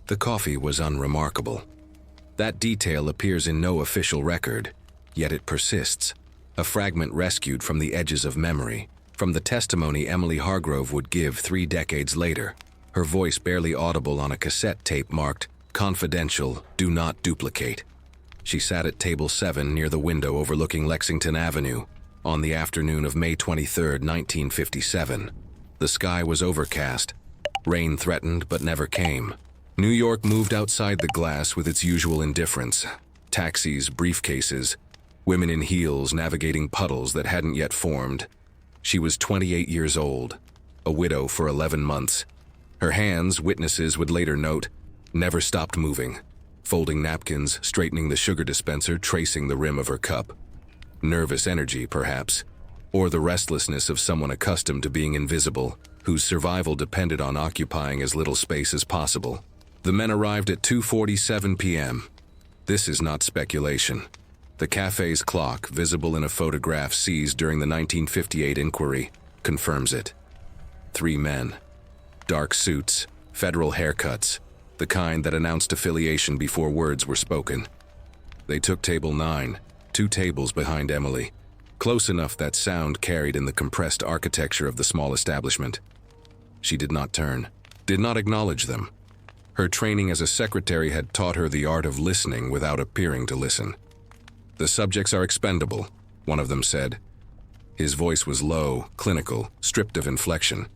The coffee was unremarkable. That detail appears in no official record, yet it persists, a fragment rescued from the edges of memory, from the testimony Emily Hargrove would give 3 decades later, her voice barely audible on a cassette tape marked, "Confidential, do not duplicate." She sat at table 7 near the window overlooking Lexington Avenue on the afternoon of May 23, 1957. The sky was overcast. Rain threatened but never came. New York moved outside the glass with its usual indifference. Taxis, briefcases, women in heels navigating puddles that hadn't yet formed. She was 28 years old, a widow for 11 months. Her hands, witnesses would later note, never stopped moving, folding napkins, straightening the sugar dispenser, tracing the rim of her cup. Nervous energy, perhaps, or the restlessness of someone accustomed to being invisible, whose survival depended on occupying as little space as possible. The men arrived at 2:47 p.m. This is not speculation. The cafe's clock, visible in a photograph seized during the 1958 inquiry, confirms it. 3 men. Dark suits, federal haircuts, the kind that announced affiliation before words were spoken. They took table 9, 2 tables behind Emily, close enough that sound carried in the compressed architecture of the small establishment. She did not turn, did not acknowledge them. Her training as a secretary had taught her the art of listening without appearing to listen. "The subjects are expendable," one of them said. His voice was low, clinical, stripped of inflection.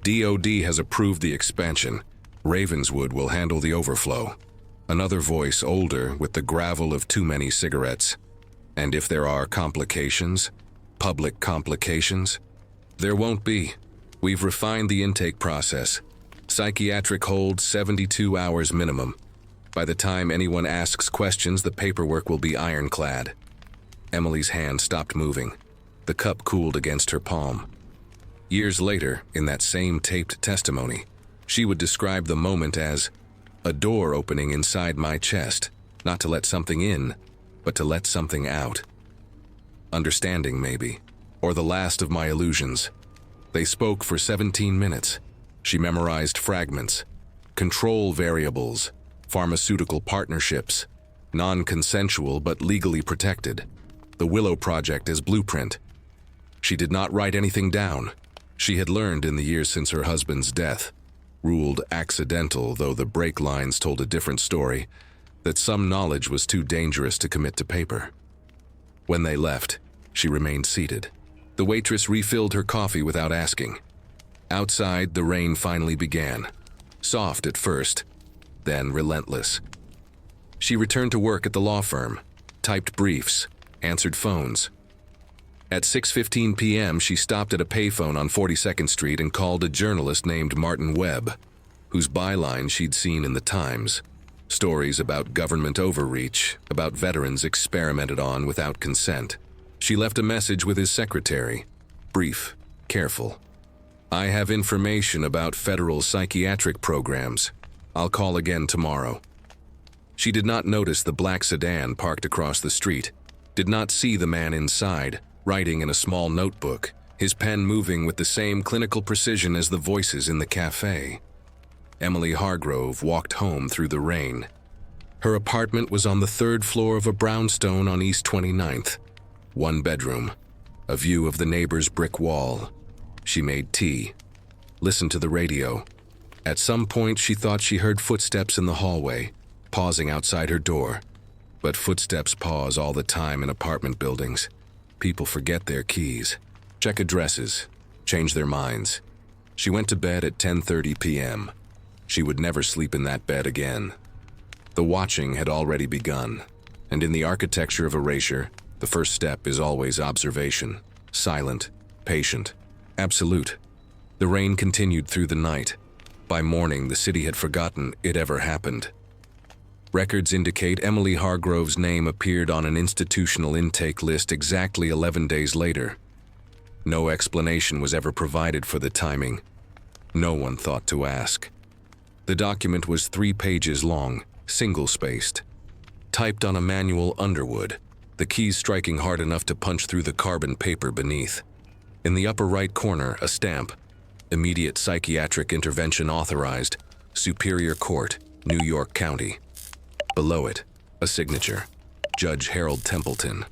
"DOD has approved the expansion. Ravenswood will handle the overflow." Another voice, older, with the gravel of too many cigarettes. "And if there are complications, public complications?" "There won't be. We've refined the intake process. Psychiatric hold 72 hours minimum. By the time anyone asks questions, the paperwork will be ironclad." Emily's hand stopped moving. The cup cooled against her palm. Years later, in that same taped testimony, she would describe the moment as a door opening inside my chest, not to let something in, but to let something out. Understanding, maybe, or the last of my illusions. They spoke for 17 minutes. She memorized fragments, control variables, pharmaceutical partnerships, non-consensual but legally protected, the Willow Project as blueprint. She did not write anything down. She had learned in the years since her husband's death, ruled accidental though the break lines told a different story, that some knowledge was too dangerous to commit to paper. When they left, she remained seated. The waitress refilled her coffee without asking. Outside, the rain finally began, soft at first, then relentless. She returned to work at the law firm, typed briefs, answered phones. At 6:15 p.m., she stopped at a payphone on 42nd Street and called a journalist named Martin Webb, whose byline she'd seen in the Times. Stories about government overreach, about veterans experimented on without consent. She left a message with his secretary, brief, careful. "I have information about federal psychiatric programs. I'll call again tomorrow." She did not notice the black sedan parked across the street, did not see the man inside, writing in a small notebook, his pen moving with the same clinical precision as the voices in the café. Emily Hargrove walked home through the rain. Her apartment was on the 3rd floor of a brownstone on East 29th. 1 bedroom, a view of the neighbor's brick wall. She made tea, listened to the radio. At some point, she thought she heard footsteps in the hallway, pausing outside her door. But footsteps pause all the time in apartment buildings. People forget their keys, check addresses, change their minds. She went to bed at 10:30 p.m. She would never sleep in that bed again. The watching had already begun, and in the architecture of erasure, the first step is always observation, silent, patient, absolute. The rain continued through the night. By morning, the city had forgotten it ever happened. Records indicate Emily Hargrove's name appeared on an institutional intake list exactly 11 days later. No explanation was ever provided for the timing. No one thought to ask. The document was 3 pages long, single-spaced, typed on a manual Underwood, the keys striking hard enough to punch through the carbon paper beneath. In the upper right corner, a stamp, "Immediate psychiatric intervention authorized," Superior Court, New York County. Below it, a signature, Judge Harold Templeton,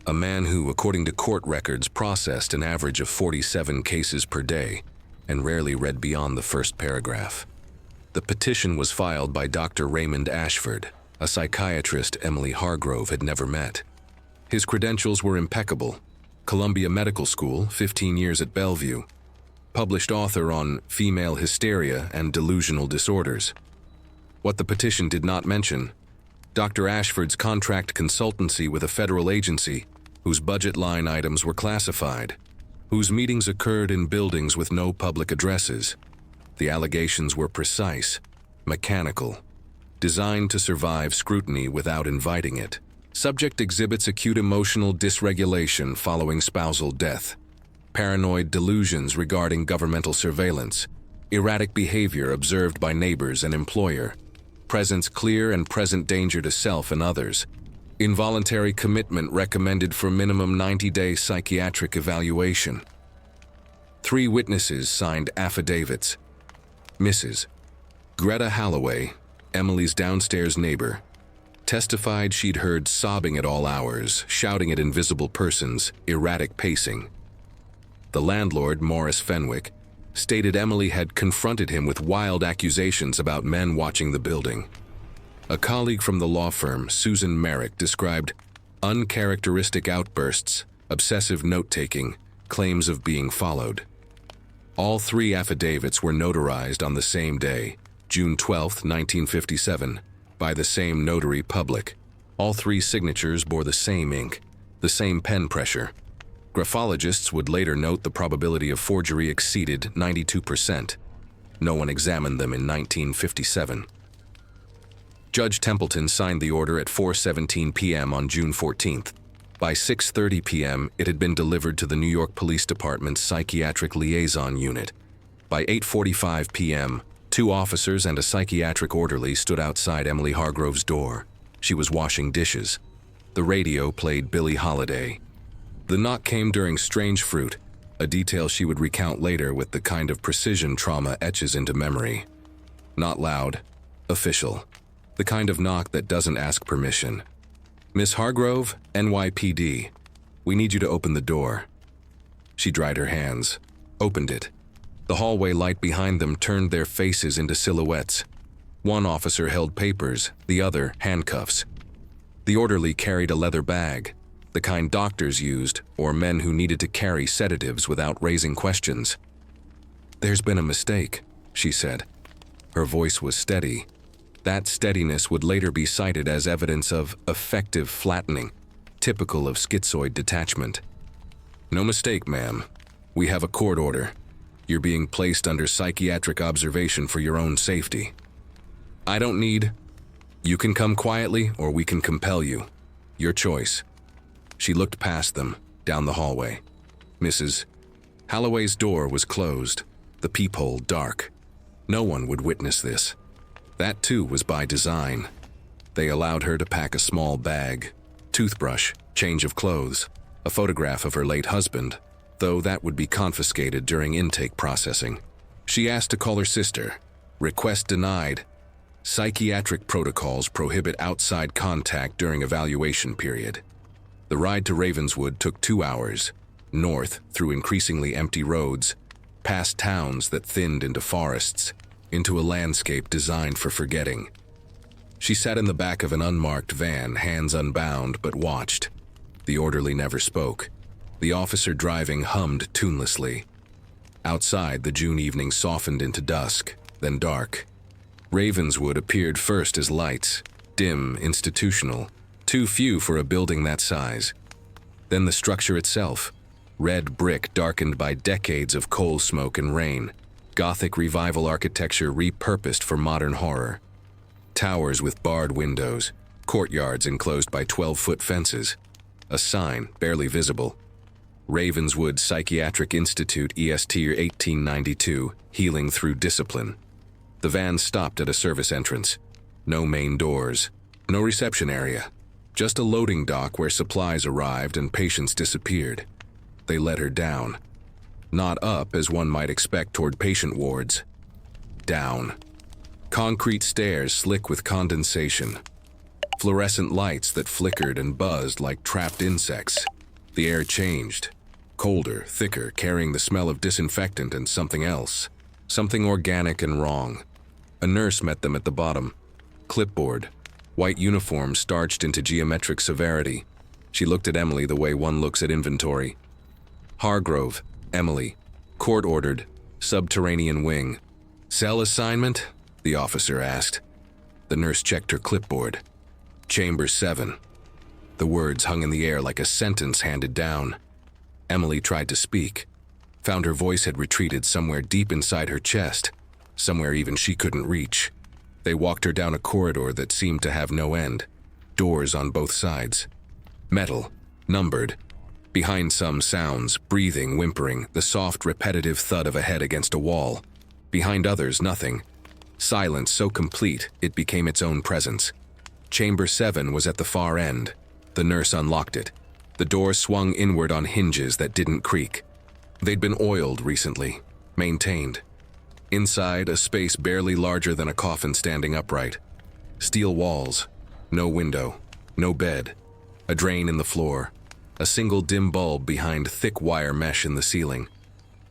a man who, according to court records, processed an average of 47 cases per day and rarely read beyond the first paragraph. The petition was filed by Dr. Raymond Ashford, a psychiatrist Emily Hargrove had never met. His credentials were impeccable. Columbia Medical School, 15 years at Bellevue. Published author on female hysteria and delusional disorders. What the petition did not mention, Dr. Ashford's contract consultancy with a federal agency whose budget line items were classified, whose meetings occurred in buildings with no public addresses. The allegations were precise, mechanical, designed to survive scrutiny without inviting it. Subject exhibits acute emotional dysregulation following spousal death, paranoid delusions regarding governmental surveillance, erratic behavior observed by neighbors and employer, presents clear and present danger to self and others, involuntary commitment recommended for minimum 90-day psychiatric evaluation. 3 witnesses signed affidavits. Mrs. Greta Holloway, Emily's downstairs neighbor, testified she'd heard sobbing at all hours, shouting at invisible persons, erratic pacing. The landlord, Morris Fenwick, stated Emily had confronted him with wild accusations about men watching the building. A colleague from the law firm, Susan Merrick, described uncharacteristic outbursts, obsessive note-taking, claims of being followed. All 3 affidavits were notarized on the same day, June 12, 1957, by the same notary public. All 3 signatures bore the same ink, the same pen pressure. Graphologists would later note the probability of forgery exceeded 92%. No one examined them in 1957. Judge Templeton signed the order at 4:17 p.m. on June 14th. By 6:30 p.m., it had been delivered to the New York Police Department's Psychiatric Liaison Unit. By 8:45 p.m., 2 officers and a psychiatric orderly stood outside Emily Hargrove's door. She was washing dishes. The radio played Billie Holiday. The knock came during Strange Fruit, a detail she would recount later with the kind of precision trauma etches into memory. Not loud, official. The kind of knock that doesn't ask permission. Miss Hargrove, NYPD. We need you to open the door. She dried her hands, opened it. The hallway light behind them turned their faces into silhouettes. One officer held papers, the other handcuffs. The orderly carried a leather bag, the kind doctors used, or men who needed to carry sedatives without raising questions. "There's been a mistake," she said. Her voice was steady. That steadiness would later be cited as evidence of affective flattening, typical of schizoid detachment. "No mistake, ma'am. We have a court order. You're being placed under psychiatric observation for your own safety. I don't need. You can come quietly or we can compel you. Your choice." She looked past them, down the hallway. Mrs. Holloway's door was closed, the peephole dark. No one would witness this. That too was by design. They allowed her to pack a small bag, toothbrush, change of clothes, a photograph of her late husband, though that would be confiscated during intake processing. She asked to call her sister. Request denied. Psychiatric protocols prohibit outside contact during evaluation period. The ride to Ravenswood took 2 hours, north through increasingly empty roads, past towns that thinned into forests, into a landscape designed for forgetting. She sat in the back of an unmarked van, hands unbound, but watched. The orderly never spoke. The officer driving hummed tunelessly. Outside, the June evening softened into dusk, then dark. Ravenswood appeared first as lights, dim, institutional, too few for a building that size. Then the structure itself, red brick darkened by decades of coal smoke and rain, Gothic revival architecture repurposed for modern horror. Towers with barred windows, courtyards enclosed by 12-foot fences. A sign, barely visible. Ravenswood Psychiatric Institute, EST 1892, healing through discipline. The van stopped at a service entrance. No main doors, no reception area. Just a loading dock where supplies arrived and patients disappeared. They led her down. Not up as one might expect toward patient wards. Down. Concrete stairs slick with condensation. Fluorescent lights that flickered and buzzed like trapped insects. The air changed. Colder, thicker, carrying the smell of disinfectant and something else. Something organic and wrong. A nurse met them at the bottom. Clipboard. White uniform starched into geometric severity. She looked at Emily the way one looks at inventory. Hargrove, Emily. Court-ordered. Subterranean wing. Cell assignment? The officer asked. The nurse checked her clipboard. Chamber 7. The words hung in the air like a sentence handed down. Emily tried to speak. Found her voice had retreated somewhere deep inside her chest. Somewhere even she couldn't reach. They walked her down a corridor that seemed to have no end. Doors on both sides. Metal. Numbered. Behind some sounds, breathing, whimpering, the soft, repetitive thud of a head against a wall. Behind others, nothing. Silence so complete, it became its own presence. Chamber 7 was at the far end. The nurse unlocked it. The door swung inward on hinges that didn't creak. They'd been oiled recently, maintained. Inside, a space barely larger than a coffin standing upright. Steel walls. No window. No bed. A drain in the floor. A single dim bulb behind thick wire mesh in the ceiling.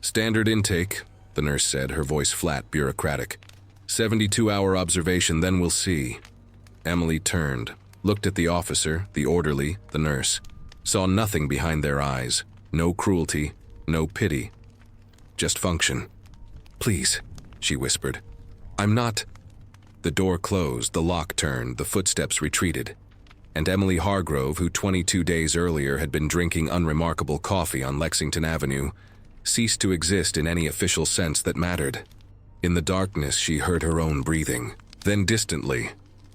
Standard intake, the nurse said, her voice flat, bureaucratic. 72-hour observation, then we'll see. Emily turned, looked at the officer, the orderly, the nurse. Saw nothing behind their eyes. No cruelty, no pity. Just function. Please, she whispered. I'm not... The door closed, the lock turned, the footsteps retreated. And Emily Hargrove, who 22 days earlier had been drinking unremarkable coffee on Lexington Avenue, ceased to exist in any official sense that mattered. In the darkness, she heard her own breathing. Then distantly,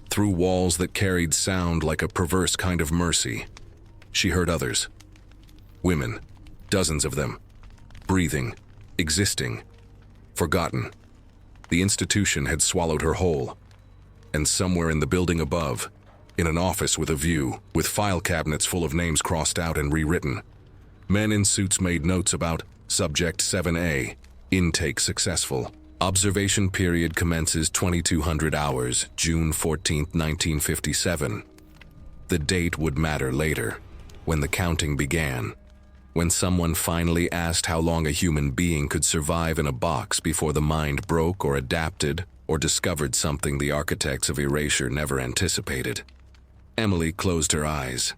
through walls that carried sound like a perverse kind of mercy, she heard others. Women, dozens of them. Breathing, existing, forgotten. The institution had swallowed her whole. And somewhere in the building above, in an office with a view, with file cabinets full of names crossed out and rewritten, men in suits made notes about Subject 7A, intake successful. Observation period commences 2200 hours, June 14, 1957. The date would matter later, when the counting began. When someone finally asked how long a human being could survive in a box before the mind broke or adapted or discovered something the architects of erasure never anticipated. Emily closed her eyes,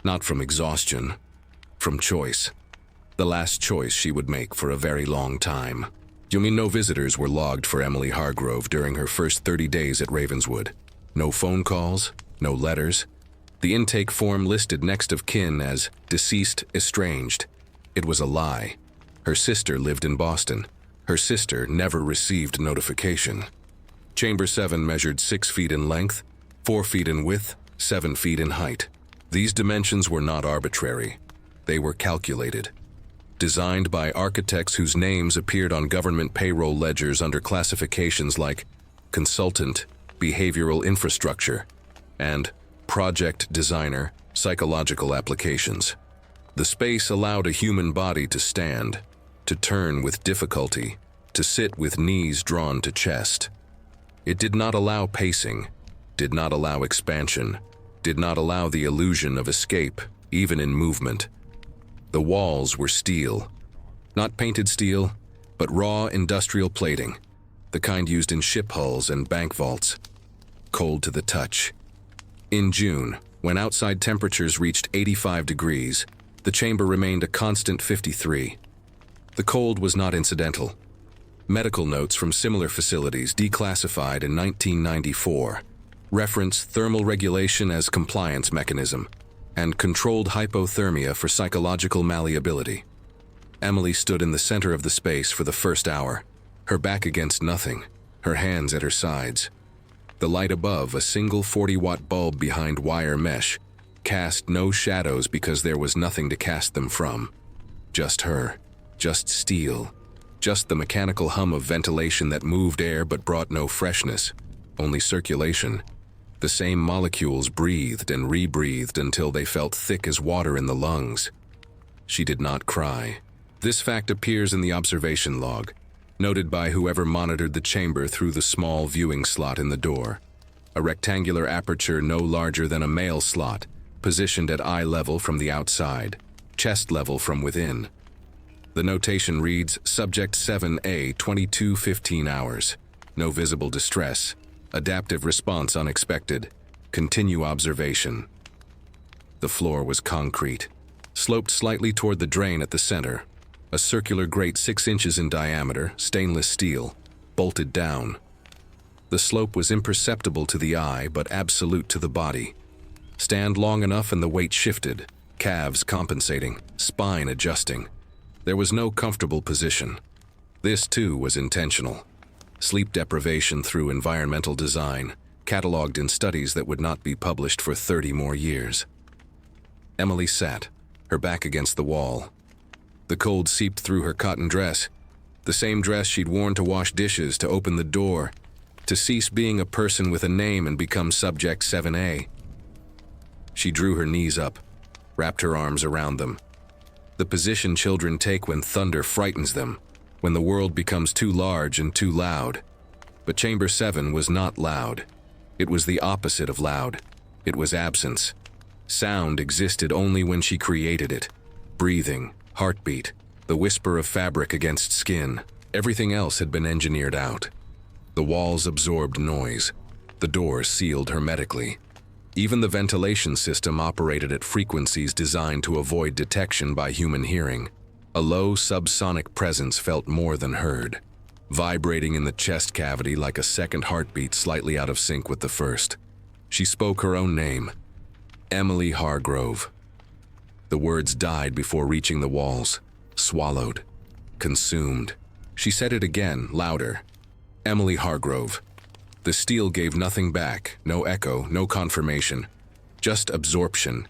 not from exhaustion, from choice. The last choice she would make for a very long time. You mean no visitors were logged for Emily Hargrove during her first 30 days at Ravenswood? No phone calls, no letters. The intake form listed next of kin as deceased estranged. It was a lie. Her sister lived in Boston. Her sister never received notification. Chamber 7 measured 6 feet in length, 4 feet in width, 7 feet in height. These dimensions were not arbitrary. They were calculated. Designed by architects whose names appeared on government payroll ledgers under classifications like consultant, behavioral infrastructure, and project designer, psychological applications. The space allowed a human body to stand, to turn with difficulty, to sit with knees drawn to chest. It did not allow pacing, did not allow expansion, did not allow the illusion of escape, even in movement. The walls were steel. Not painted steel, but raw industrial plating, the kind used in ship hulls and bank vaults. Cold to the touch. In June, when outside temperatures reached 85 degrees, the chamber remained a constant 53. The cold was not incidental. Medical notes from similar facilities declassified in 1994 reference thermal regulation as compliance mechanism and controlled hypothermia for psychological malleability. Emily stood in the center of the space for the first hour, her back against nothing, her hands at her sides. The light above, a single 40-watt bulb behind wire mesh, cast no shadows because there was nothing to cast them from. Just her, just steel, just the mechanical hum of ventilation that moved air but brought no freshness, only circulation. The same molecules breathed and rebreathed until they felt thick as water in the lungs. She did not cry. This fact appears in the observation log. noted by whoever monitored the chamber through the small viewing slot in the door. A rectangular aperture no larger than a mail slot, positioned at eye level from the outside, chest level from within. The notation reads, Subject 7A, 22:15 hours. No visible distress. Adaptive response unexpected. Continue observation. The floor was concrete, sloped slightly toward the drain at the center. A circular grate 6 inches in diameter, stainless steel, bolted down. The slope was imperceptible to the eye, but absolute to the body. Stand long enough and the weight shifted, calves compensating, spine adjusting. There was no comfortable position. This, too, was intentional. Sleep deprivation through environmental design, catalogued in studies that would not be published for 30 more years. Emily sat, her back against the wall. The cold seeped through her cotton dress, the same dress she'd worn to wash dishes, to open the door, to cease being a person with a name and become Subject 7A. She drew her knees up, wrapped her arms around them. The position children take when thunder frightens them, when the world becomes too large and too loud. But Chamber 7 was not loud. It was the opposite of loud. It was absence. Sound existed only when she created it. Breathing, heartbeat, the whisper of fabric against skin. Everything else had been engineered out. The walls absorbed noise. The doors sealed hermetically. Even the ventilation system operated at frequencies designed to avoid detection by human hearing. A low subsonic presence felt more than heard, vibrating in the chest cavity like a second heartbeat slightly out of sync with the first. She spoke her own name, Emily Hargrove. The words died before reaching the walls, swallowed, consumed. She said it again, louder. Emily Hargrove. The steel gave nothing back, no echo, no confirmation, just absorption,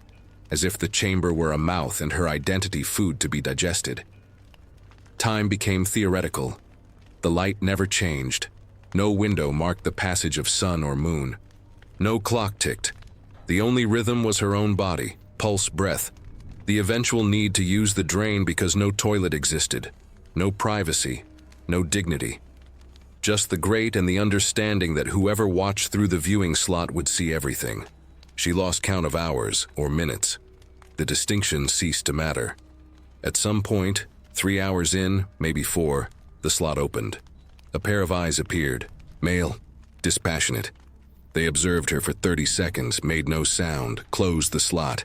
as if the chamber were a mouth and her identity food to be digested. Time became theoretical. The light never changed. No window marked the passage of sun or moon. No clock ticked. The only rhythm was her own body, pulse, breath, the eventual need to use the drain because no toilet existed, no privacy, no dignity. Just the grate and the understanding that whoever watched through the viewing slot would see everything. She lost count of hours or minutes. The distinction ceased to matter. At some point, 3 hours in, maybe 4, the slot opened. A pair of eyes appeared, male, dispassionate. They observed her for 30 seconds, made no sound, closed the slot.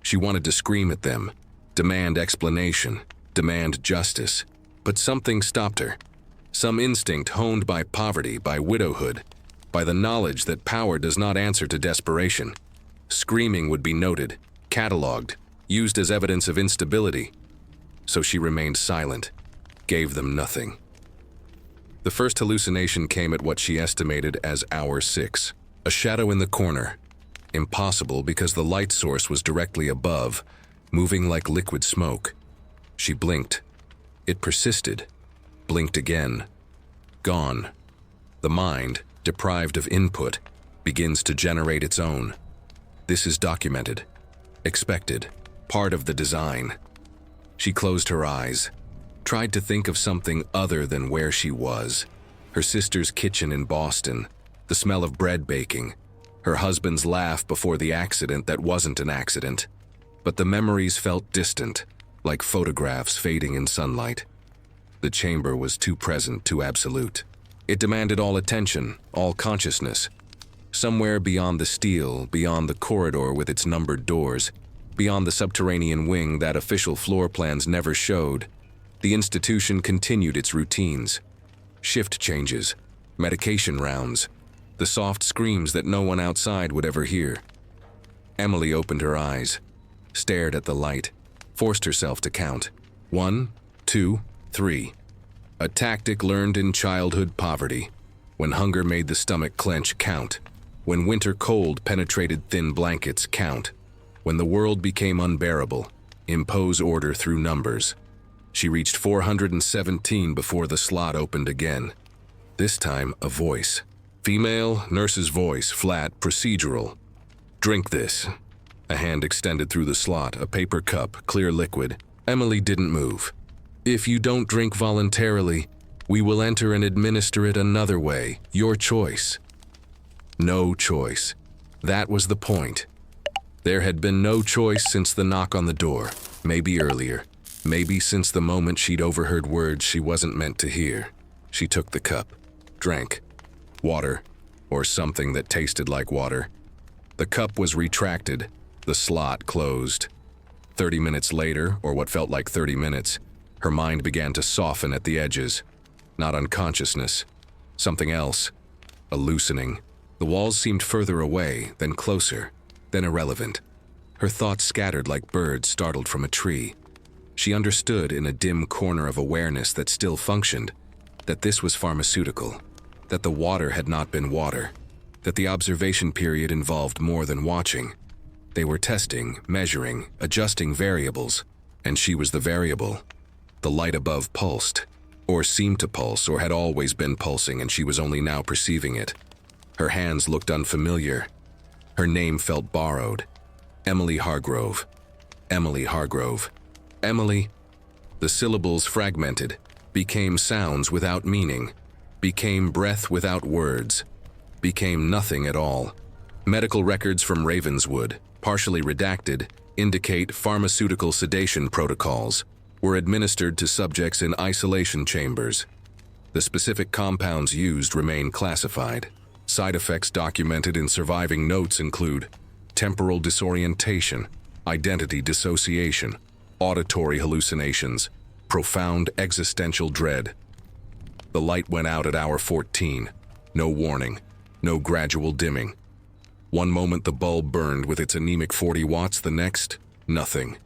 She wanted to scream at them, demand explanation, demand justice. But something stopped her. Some instinct honed by poverty, by widowhood, by the knowledge that power does not answer to desperation. Screaming would be noted, catalogued, used as evidence of instability. So she remained silent, gave them nothing. The first hallucination came at what she estimated as hour 6. A shadow in the corner. Impossible because the light source was directly above, moving like liquid smoke. She blinked. It persisted. Blinked again. Gone. The mind, deprived of input, begins to generate its own. This is documented, expected, part of the design. She closed her eyes, tried to think of something other than where she was. Her sister's kitchen in Boston, the smell of bread baking, her husband's laugh before the accident that wasn't an accident. But the memories felt distant, like photographs fading in sunlight. The chamber was too present, too absolute. It demanded all attention, all consciousness. Somewhere beyond the steel, beyond the corridor with its numbered doors, beyond the subterranean wing that official floor plans never showed, the institution continued its routines. Shift changes, medication rounds, the soft screams that no one outside would ever hear. Emily opened her eyes, stared at the light, forced herself to count. 1, 2, 3. A tactic learned in childhood poverty. When hunger made the stomach clench, count. When winter cold penetrated thin blankets, count. When the world became unbearable, impose order through numbers. She reached 417 before the slot opened again. This time, a voice. Female, nurse's voice, flat, procedural. Drink this. A hand extended through the slot, a paper cup, clear liquid. Emily didn't move. If you don't drink voluntarily, We will enter and administer it another way, your choice. No choice. That was the point. There had been no choice since the knock on the door, maybe earlier, maybe since the moment she'd overheard words she wasn't meant to hear. She took the cup, drank. Water, or something that tasted like water. The cup was retracted, the slot closed. 30 minutes later, or what felt like 30 minutes, her mind began to soften at the edges. Not unconsciousness, something else, a loosening. The walls seemed further away, then closer, then irrelevant. Her thoughts scattered like birds startled from a tree. She understood in a dim corner of awareness that still functioned, that this was pharmaceutical, that the water had not been water, that the observation period involved more than watching. They were testing, measuring, adjusting variables, and she was the variable. The light above pulsed, or seemed to pulse, or had always been pulsing, and she was only now perceiving it. Her hands looked unfamiliar. Her name felt borrowed. Emily Hargrove. Emily Hargrove. Emily. The syllables fragmented, became sounds without meaning, became breath without words, became nothing at all. Medical records from Ravenswood, partially redacted, indicate pharmaceutical sedation protocols were administered to subjects in isolation chambers. The specific compounds used remain classified. Side effects documented in surviving notes include temporal disorientation, identity dissociation, auditory hallucinations, profound existential dread. The light went out at hour 14. No warning, no gradual dimming. One moment the bulb burned with its anemic 40 watts, the next, nothing.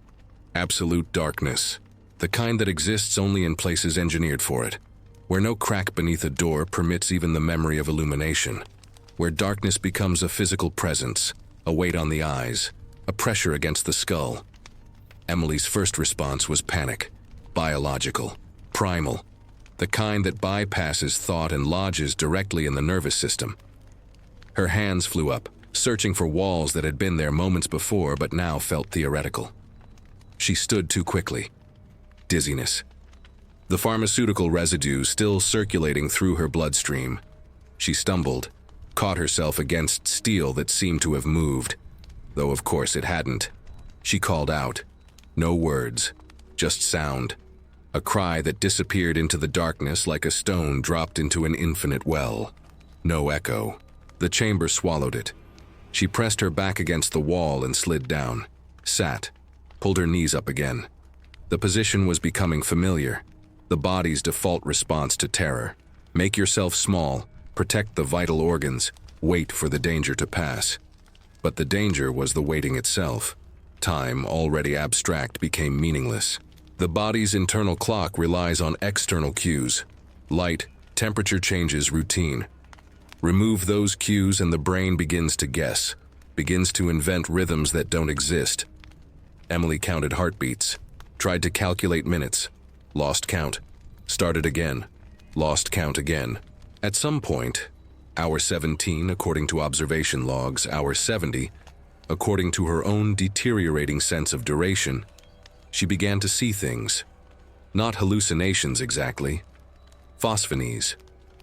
Absolute darkness, the kind that exists only in places engineered for it, where no crack beneath a door permits even the memory of illumination, where darkness becomes a physical presence, a weight on the eyes, a pressure against the skull. Emily's first response was panic, biological, primal, the kind that bypasses thought and lodges directly in the nervous system. Her hands flew up, searching for walls that had been there moments before but now felt theoretical. She stood too quickly. Dizziness. The pharmaceutical residue still circulating through her bloodstream. She stumbled, caught herself against steel that seemed to have moved, though of course it hadn't. She called out. No words, just sound. A cry that disappeared into the darkness like a stone dropped into an infinite well. No echo. The chamber swallowed it. She pressed her back against the wall and slid down, sat, pulled her knees up again. The position was becoming familiar, the body's default response to terror. Make yourself small, protect the vital organs, wait for the danger to pass. But the danger was the waiting itself. Time, already abstract, became meaningless. The body's internal clock relies on external cues. Light, temperature changes, routine. Remove those cues and the brain begins to guess, begins to invent rhythms that don't exist. Emily counted heartbeats, tried to calculate minutes, lost count, started again, lost count again. At some point, hour 17 according to observation logs, hour 70, according to her own deteriorating sense of duration, she began to see things. Not hallucinations exactly. Phosphonies,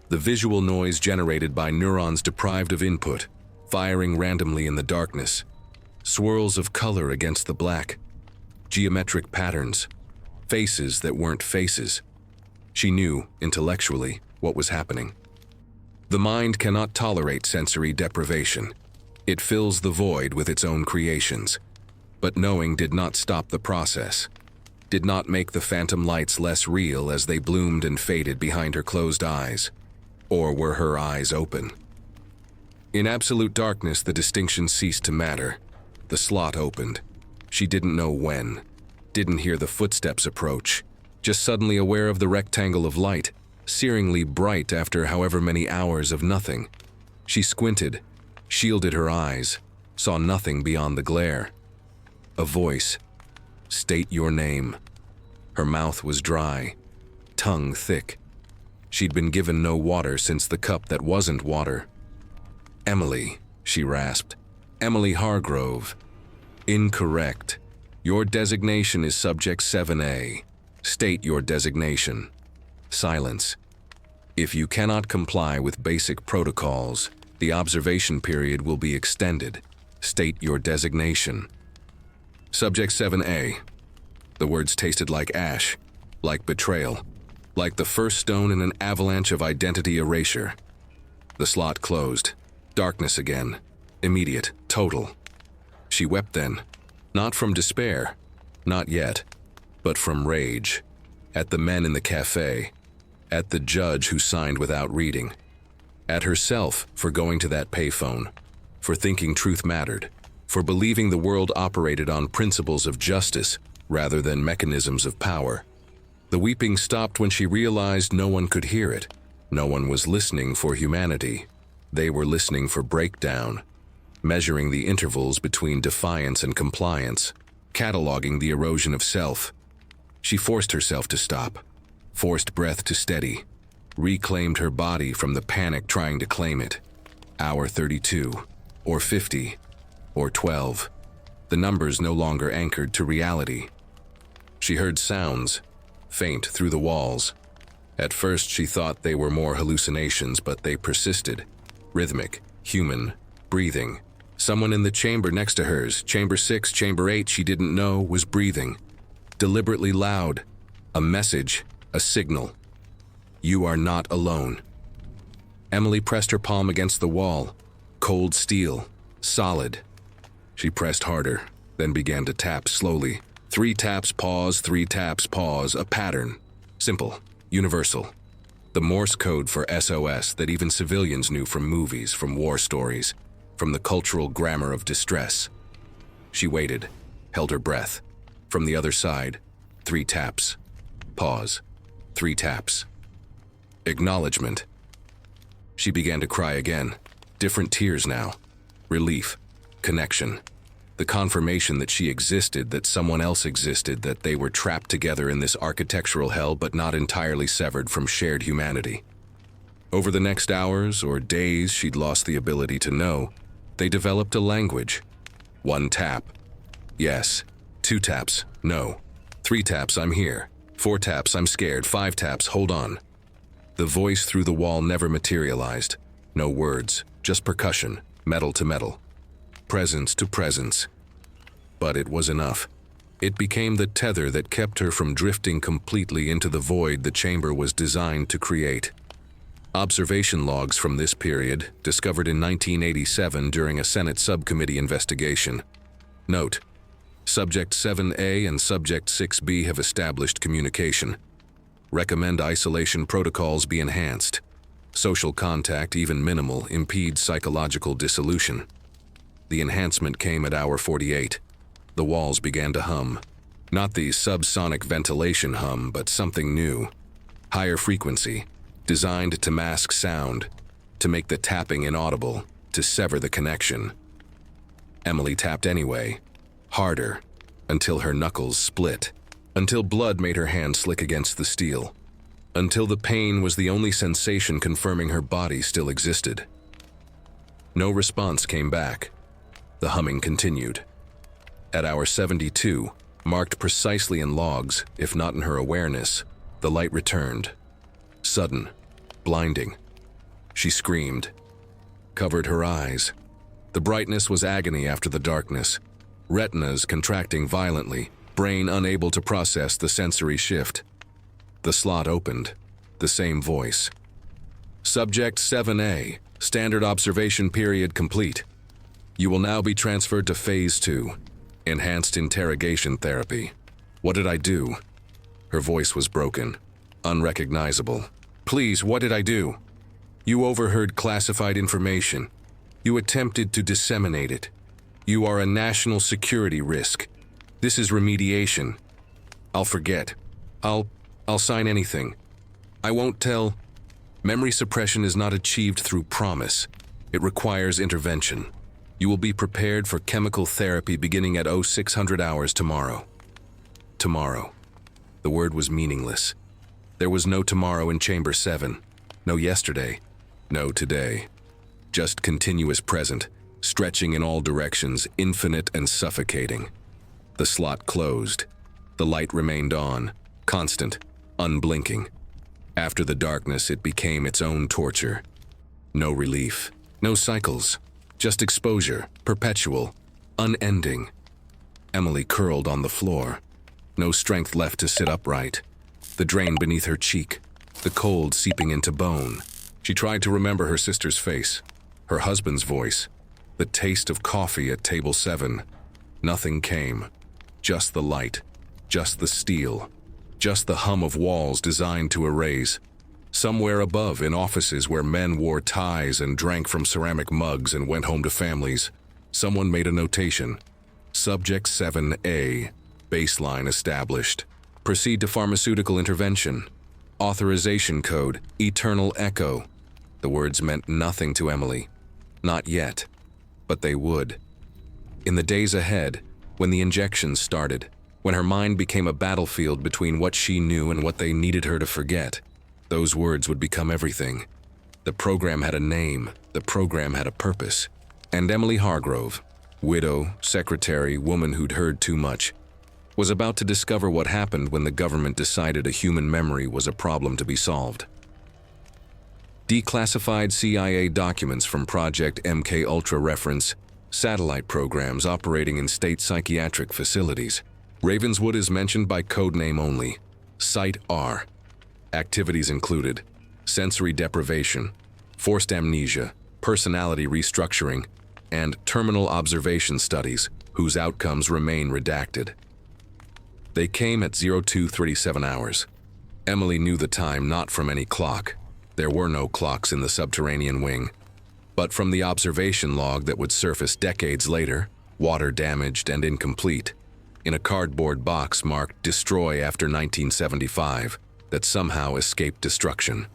the visual noise generated by neurons deprived of input, firing randomly in the darkness. Swirls of color against the black. Geometric patterns. Faces that weren't faces. She knew, intellectually, what was happening. The mind cannot tolerate sensory deprivation. It fills the void with its own creations. But knowing did not stop the process, did not make the phantom lights less real as they bloomed and faded behind her closed eyes. Or were her eyes open? In absolute darkness, the distinction ceased to matter. The slot opened. She didn't know when, didn't hear the footsteps approach, just suddenly aware of the rectangle of light, searingly bright after however many hours of nothing. She squinted, shielded her eyes, saw nothing beyond the glare. A voice. State your name. Her mouth was dry, tongue thick. She'd been given no water since the cup that wasn't water. Emily, she rasped. Emily Hargrove. Incorrect. Your designation is subject 7A. State your designation. Silence. If you cannot comply with basic protocols, the observation period will be extended. State your designation. Subject 7A. The words tasted like ash, like betrayal, like the first stone in an avalanche of identity erasure. The slot closed. Darkness again. Immediate. Total. She wept then. Not from despair. Not yet. But from rage. At the men in the café. At the judge who signed without reading. At herself for going to that payphone. For thinking truth mattered. For believing the world operated on principles of justice rather than mechanisms of power. The weeping stopped when she realized no one could hear it. No one was listening for humanity. They were listening for breakdown, measuring the intervals between defiance and compliance, cataloging the erosion of self. She forced herself to stop, forced breath to steady, reclaimed her body from the panic trying to claim it. Hour 32, or 50, or 12. The numbers no longer anchored to reality. She heard sounds, faint through the walls. At first she thought they were more hallucinations, but they persisted. Rhythmic, human, breathing. Someone in the chamber next to hers, chamber 6, chamber 8, she didn't know, was breathing. Deliberately loud. A message, a signal. You are not alone. Emily pressed her palm against the wall. Cold steel, solid. She pressed harder, then began to tap slowly. 3 taps, pause, 3 taps, pause, a pattern. Simple, universal. The Morse code for SOS that even civilians knew from movies, from war stories, from the cultural grammar of distress. She waited, held her breath. From the other side, 3 taps. Pause. 3 taps. Acknowledgement. She began to cry again. Different tears now. Relief. Connection. The confirmation that she existed, that someone else existed, that they were trapped together in this architectural hell but not entirely severed from shared humanity. Over the next hours or days she'd lost the ability to know, they developed a language. 1 tap. Yes. 2 taps. No. 3 taps. I'm here. 4 taps. I'm scared. 5 taps. Hold on. The voice through the wall never materialized. No words. Just percussion. Metal to metal. Presence to presence. But it was enough. It became the tether that kept her from drifting completely into the void the chamber was designed to create. Observation logs from this period, discovered in 1987 during a Senate subcommittee investigation. Note: Subject 7A and Subject 6B have established communication. Recommend isolation protocols be enhanced. Social contact, even minimal, impedes psychological dissolution. The enhancement came at hour 48. The walls began to hum. Not the subsonic ventilation hum, but something new. Higher frequency, designed to mask sound, to make the tapping inaudible, to sever the connection. Emily tapped anyway, harder, until her knuckles split, until blood made her hand slick against the steel, until the pain was the only sensation confirming her body still existed. No response came back. The humming continued. At hour 72, marked precisely in logs, if not in her awareness, the light returned. Sudden, blinding. She screamed, covered her eyes. The brightness was agony after the darkness. Retinas contracting violently, brain unable to process the sensory shift. The slot opened. The same voice. Subject 7A, standard observation period complete. You will now be transferred to Phase 2, enhanced interrogation therapy. What did I do? Her voice was broken, unrecognizable. Please, what did I do? You overheard classified information. You attempted to disseminate it. You are a national security risk. This is remediation. I'll forget. I'll sign anything. I won't tell. Memory suppression is not achieved through promise. It requires intervention. You will be prepared for chemical therapy beginning at 0600 hours tomorrow. Tomorrow. The word was meaningless. There was no tomorrow in Chamber 7. No yesterday. No today. Just continuous present, stretching in all directions, infinite and suffocating. The slot closed. The light remained on, constant, unblinking. After the darkness, it became its own torture. No relief, no cycles, just exposure, perpetual, unending. Emily curled on the floor, no strength left to sit upright. The drain beneath her cheek, the cold seeping into bone. She tried to remember her sister's face, her husband's voice, the taste of coffee at table 7. Nothing came. Just the light, just the steel, just the hum of walls designed to erase. Somewhere above, in offices where men wore ties and drank from ceramic mugs and went home to families, someone made a notation. Subject 7A, baseline established. Proceed to pharmaceutical intervention. Authorization code, eternal echo. The words meant nothing to Emily. Not yet, but they would. In the days ahead, when the injections started, when her mind became a battlefield between what she knew and what they needed her to forget, those words would become everything. The program had a name, the program had a purpose. And Emily Hargrove, widow, secretary, woman who'd heard too much, was about to discover what happened when the government decided a human memory was a problem to be solved. Declassified CIA documents from Project MK-Ultra reference satellite programs operating in state psychiatric facilities. Ravenswood is mentioned by codename only. Site R. Activities included sensory deprivation, forced amnesia, personality restructuring, and terminal observation studies whose outcomes remain redacted. They came at 02:37 hours. Emily knew the time not from any clock. There were no clocks in the subterranean wing, but from the observation log that would surface decades later, water-damaged and incomplete, in a cardboard box marked "Destroy after 1975" that somehow escaped destruction.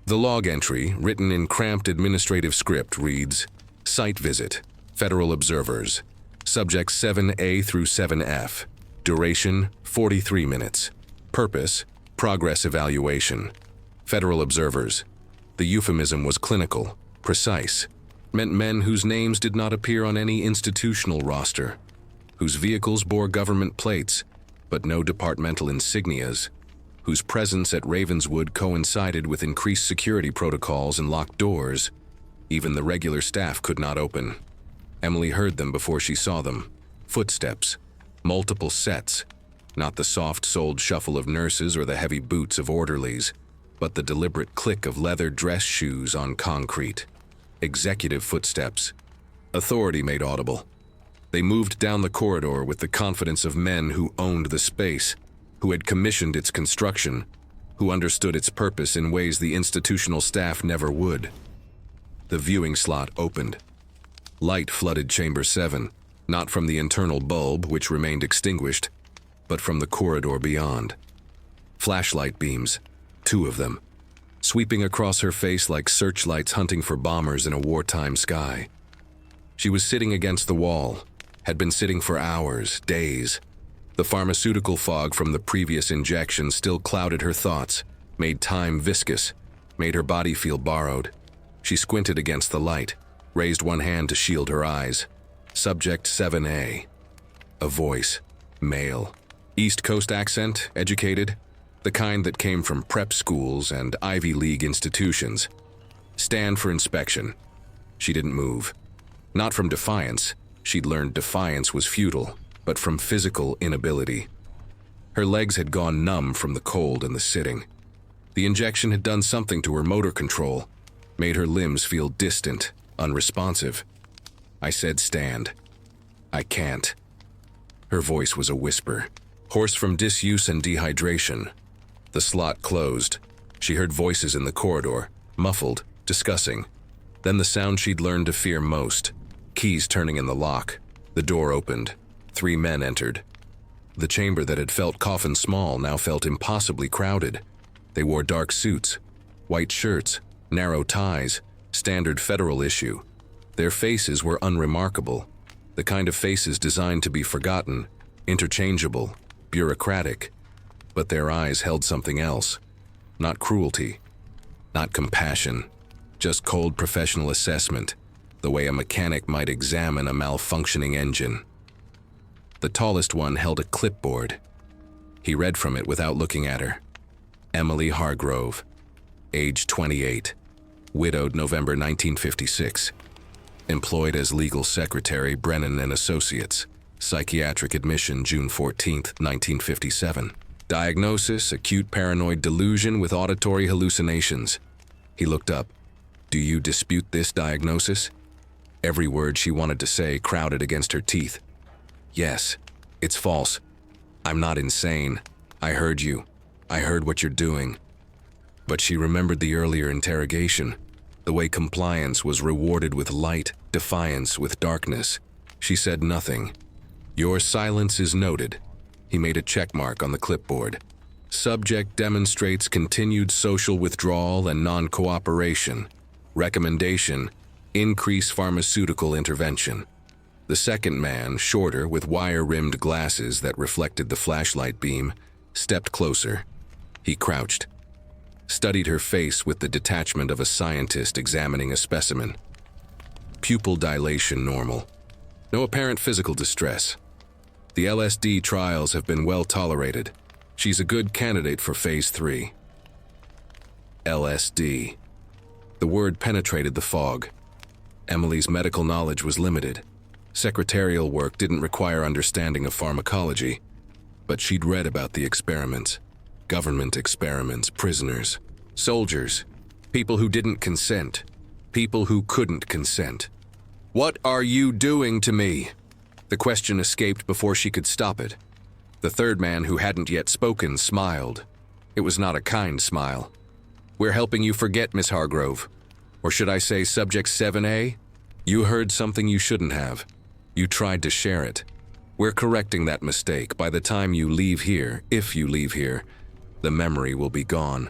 The log entry, written in cramped administrative script, reads, Site visit, Federal observers, subjects 7A through 7F, duration 43 minutes, purpose, progress evaluation. Federal observers. The euphemism was clinical, precise, meant men whose names did not appear on any institutional roster, whose vehicles bore government plates, but no departmental insignias, whose presence at Ravenswood coincided with increased security protocols and locked doors. Even the regular staff could not open. Emily heard them before she saw them. Footsteps, multiple sets, not the soft-soled shuffle of nurses or the heavy boots of orderlies, but the deliberate click of leather dress shoes on concrete. Executive footsteps. Authority made audible. They moved down the corridor with the confidence of men who owned the space, who had commissioned its construction, who understood its purpose in ways the institutional staff never would. The viewing slot opened. Light flooded Chamber 7, not from the internal bulb, which remained extinguished, but from the corridor beyond. Flashlight beams, 2 of them, sweeping across her face like searchlights hunting for bombers in a wartime sky. She was sitting against the wall, had been sitting for hours, days. The pharmaceutical fog from the previous injection still clouded her thoughts, made time viscous, made her body feel borrowed. She squinted against the light, raised one hand to shield her eyes. Subject 7A. A voice, male. East Coast accent, educated, the kind that came from prep schools and Ivy League institutions. Stand for inspection. She didn't move. Not from defiance. She'd learned defiance was futile, but from physical inability. Her legs had gone numb from the cold and the sitting. The injection had done something to her motor control, made her limbs feel distant, unresponsive. I said stand. I can't. Her voice was a whisper, hoarse from disuse and dehydration. The slot closed. She heard voices in the corridor, muffled, discussing. Then the sound she'd learned to fear most, keys turning in the lock. The door opened. 3 men entered. The chamber that had felt coffin small now felt impossibly crowded. They wore dark suits, white shirts, narrow ties, standard federal issue. Their faces were unremarkable, the kind of faces designed to be forgotten, interchangeable, bureaucratic. But their eyes held something else. Not cruelty, not compassion, just cold professional assessment, the way a mechanic might examine a malfunctioning engine. The tallest one held a clipboard. He read from it without looking at her. Emily Hargrove, age 28, widowed November 1956, employed as legal secretary Brennan and Associates, psychiatric admission June 14, 1957. Diagnosis, acute paranoid delusion with auditory hallucinations. He looked up. Do you dispute this diagnosis? Every word she wanted to say crowded against her teeth. Yes, it's false. I'm not insane. I heard you. I heard what you're doing. But she remembered the earlier interrogation, the way compliance was rewarded with light, defiance with darkness. She said nothing. Your silence is noted. He made a check mark on the clipboard. Subject demonstrates continued social withdrawal and non-cooperation. Recommendation, increase pharmaceutical intervention. The second man, shorter with wire-rimmed glasses that reflected the flashlight beam, stepped closer. He crouched, studied her face with the detachment of a scientist examining a specimen. Pupil dilation normal. No apparent physical distress. The LSD trials have been well tolerated. She's a good candidate for Phase 3. LSD. The word penetrated the fog. Emily's medical knowledge was limited. Secretarial work didn't require understanding of pharmacology, but she'd read about the experiments. Government experiments, prisoners, soldiers, people who didn't consent, people who couldn't consent. What are you doing to me? The question escaped before she could stop it. The third man, who hadn't yet spoken, smiled. It was not a kind smile. We're helping you forget, Miss Hargrove. Or should I say Subject 7A? You heard something you shouldn't have. You tried to share it. We're correcting that mistake. By the time you leave here, if you leave here, the memory will be gone.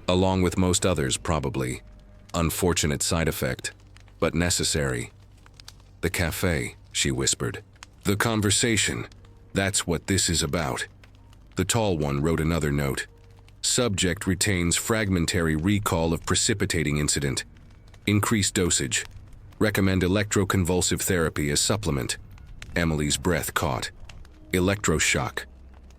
Along with most others, probably. Unfortunate side effect, but necessary. The café, she whispered. The conversation. That's what this is about. The tall one wrote another note. Subject retains fragmentary recall of precipitating incident. Increased dosage. Recommend electroconvulsive therapy as supplement. Emily's breath caught. Electroshock.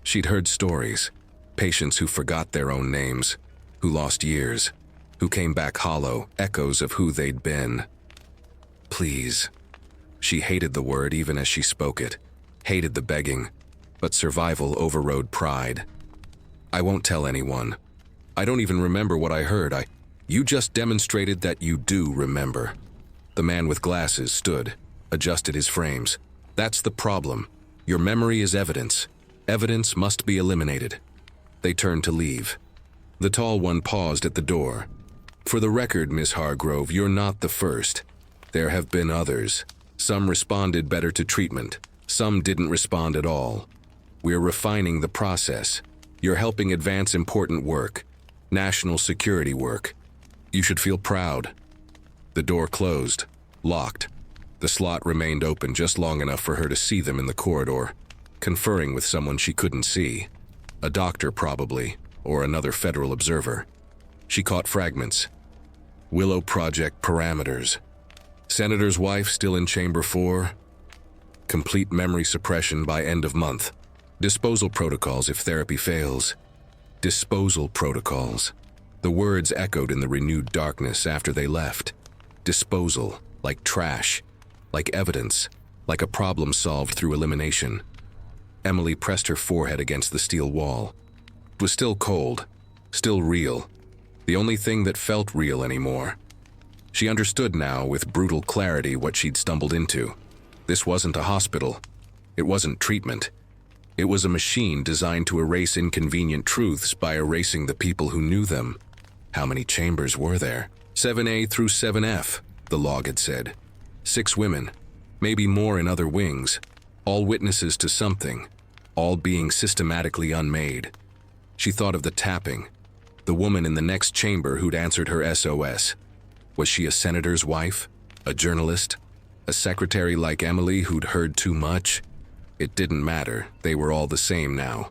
She'd heard stories. Patients who forgot their own names, who lost years, who came back hollow, echoes of who they'd been. Please. She hated the word even as she spoke it, hated the begging, but survival overrode pride. I won't tell anyone. I don't even remember what I heard. You just demonstrated that you do remember. The man with glasses stood, adjusted his frames. That's the problem. Your memory is evidence. Evidence must be eliminated. They turned to leave. The tall one paused at the door. For the record, Miss Hargrove, you're not the first. There have been others. Some responded better to treatment. Some didn't respond at all. We're refining the process. You're helping advance important work. National security work. You should feel proud. The door closed, locked. The slot remained open just long enough for her to see them in the corridor, conferring with someone she couldn't see. A doctor, probably, or another federal observer. She caught fragments. Willow Project parameters. Senator's wife still in Chamber 4. Complete memory suppression by end of month. Disposal protocols if therapy fails. Disposal protocols. The words echoed in the renewed darkness after they left. Disposal, like trash, like evidence, like a problem solved through elimination. Emily pressed her forehead against the steel wall. It was still cold, still real. The only thing that felt real anymore. She understood now with brutal clarity what she'd stumbled into. This wasn't a hospital. It wasn't treatment. It was a machine designed to erase inconvenient truths by erasing the people who knew them. How many chambers were there? 7A through 7F, the log had said. 6 women, maybe more in other wings, all witnesses to something, all being systematically unmade. She thought of the tapping, the woman in the next chamber who'd answered her SOS. Was she a senator's wife? A journalist? A secretary like Emily who'd heard too much? It didn't matter, they were all the same now.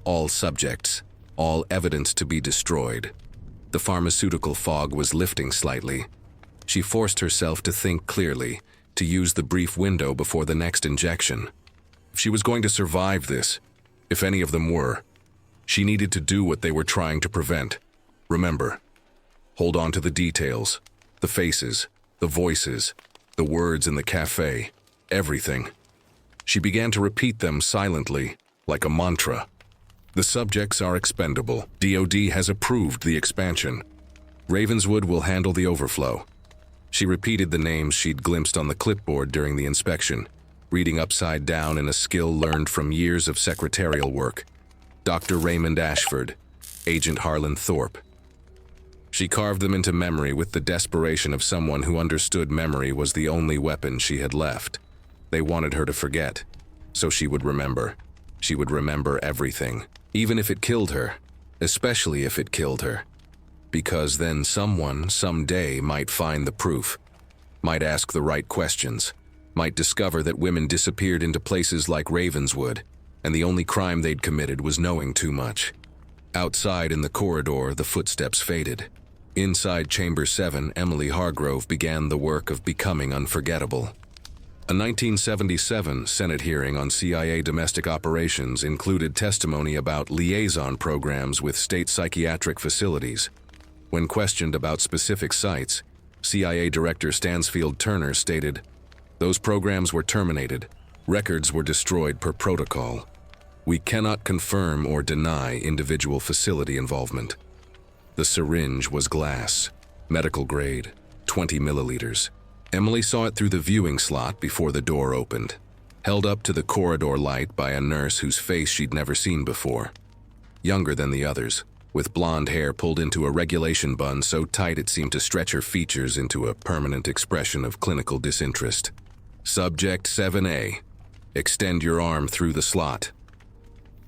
All subjects, all evidence to be destroyed. The pharmaceutical fog was lifting slightly. She forced herself to think clearly, to use the brief window before the next injection. If she was going to survive this, if any of them were, She needed to do what they were trying to prevent. Remember, hold on to the details, the faces, the voices, the words in the café, everything. She began to repeat them silently, like a mantra. The subjects are expendable. DOD has approved the expansion. Ravenswood will handle the overflow. She repeated the names she'd glimpsed on the clipboard during the inspection, reading upside down in a skill learned from years of secretarial work. Dr. Raymond Ashford, Agent Harlan Thorpe. She carved them into memory with the desperation of someone who understood memory was the only weapon she had left. They wanted her to forget, so she would remember. She would remember everything, even if it killed her, especially if it killed her. Because then someone, someday, might find the proof, might ask the right questions, might discover that women disappeared into places like Ravenswood, and the only crime they'd committed was knowing too much. Outside in the corridor, the footsteps faded. Inside Chamber 7, Emily Hargrove began the work of becoming unforgettable. A 1977 Senate hearing on CIA domestic operations included testimony about liaison programs with state psychiatric facilities. When questioned about specific sites, CIA Director Stansfield Turner stated, "Those programs were terminated. Records were destroyed per protocol. We cannot confirm or deny individual facility involvement." The syringe was glass, medical grade, 20 milliliters. Emily saw it through the viewing slot before the door opened, held up to the corridor light by a nurse whose face she'd never seen before. Younger than the others, with blonde hair pulled into a regulation bun so tight it seemed to stretch her features into a permanent expression of clinical disinterest. Subject 7A. Extend your arm through the slot.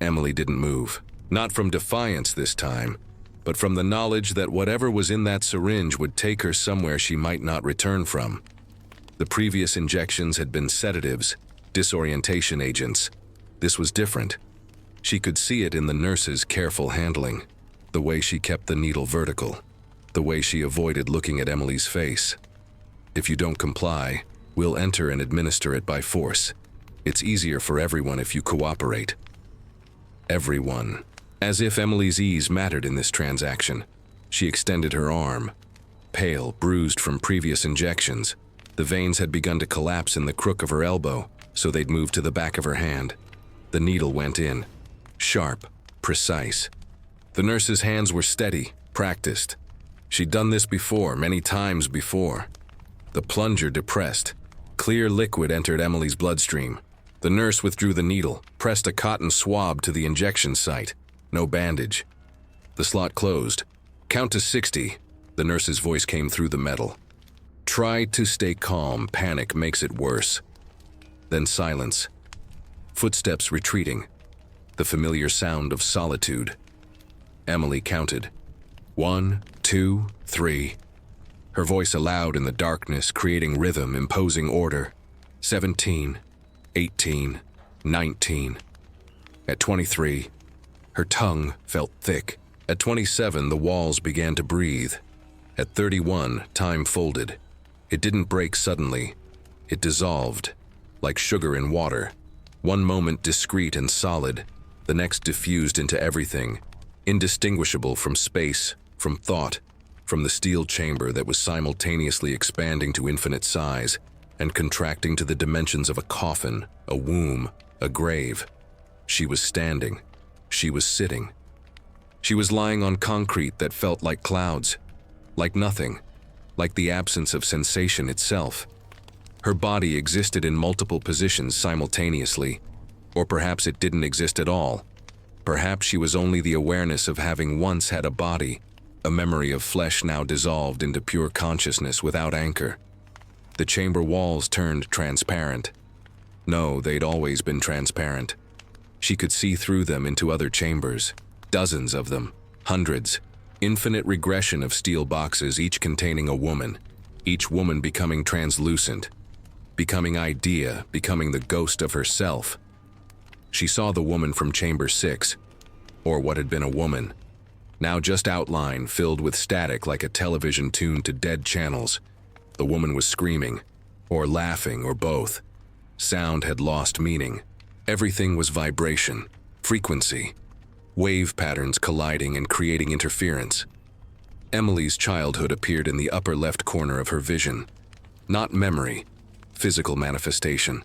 Emily didn't move, not from defiance this time, but from the knowledge that whatever was in that syringe would take her somewhere she might not return from. The previous injections had been sedatives, disorientation agents. This was different. She could see it in the nurse's careful handling, the way she kept the needle vertical, the way she avoided looking at Emily's face. "If you don't comply, we'll enter and administer it by force. It's easier for everyone if you cooperate." Everyone. As if Emily's ease mattered in this transaction. She extended her arm. Pale, bruised from previous injections, the veins had begun to collapse in the crook of her elbow, so they'd moved to the back of her hand. The needle went in. Sharp, precise. The nurse's hands were steady, practiced. She'd done this before, many times before. The plunger depressed. Clear liquid entered Emily's bloodstream. The nurse withdrew the needle, pressed a cotton swab to the injection site. No bandage. The slot closed. "Count to 60. The nurse's voice came through the metal. "Try to stay calm. Panic makes it worse." Then silence. Footsteps retreating. The familiar sound of solitude. Emily counted. 1, 2, 3. Her voice aloud in the darkness, creating rhythm, imposing order. 17, 18, 19. At 23, her tongue felt thick. At 27, the walls began to breathe. At 31, time folded. It didn't break suddenly. It dissolved, like sugar in water. One moment discrete and solid, the next diffused into everything, indistinguishable from space, from thought, from the steel chamber that was simultaneously expanding to infinite size and contracting to the dimensions of a coffin, a womb, a grave. She was standing. She was sitting. She was lying on concrete that felt like clouds, like nothing, like the absence of sensation itself. Her body existed in multiple positions simultaneously, or perhaps it didn't exist at all. Perhaps she was only the awareness of having once had a body, a memory of flesh now dissolved into pure consciousness without anchor. The chamber walls turned transparent. No, they'd always been transparent. She could see through them into other chambers, dozens of them, hundreds, infinite regression of steel boxes, each containing a woman, each woman becoming translucent, becoming idea, becoming the ghost of herself. She saw the woman from Chamber 6, or what had been a woman, now just outline filled with static like a television tuned to dead channels. The woman was screaming, or laughing, or both. Sound had lost meaning. Everything was vibration, frequency. wave patterns colliding and creating interference. Emily's childhood appeared in the upper left corner of her vision. Not memory, physical manifestation.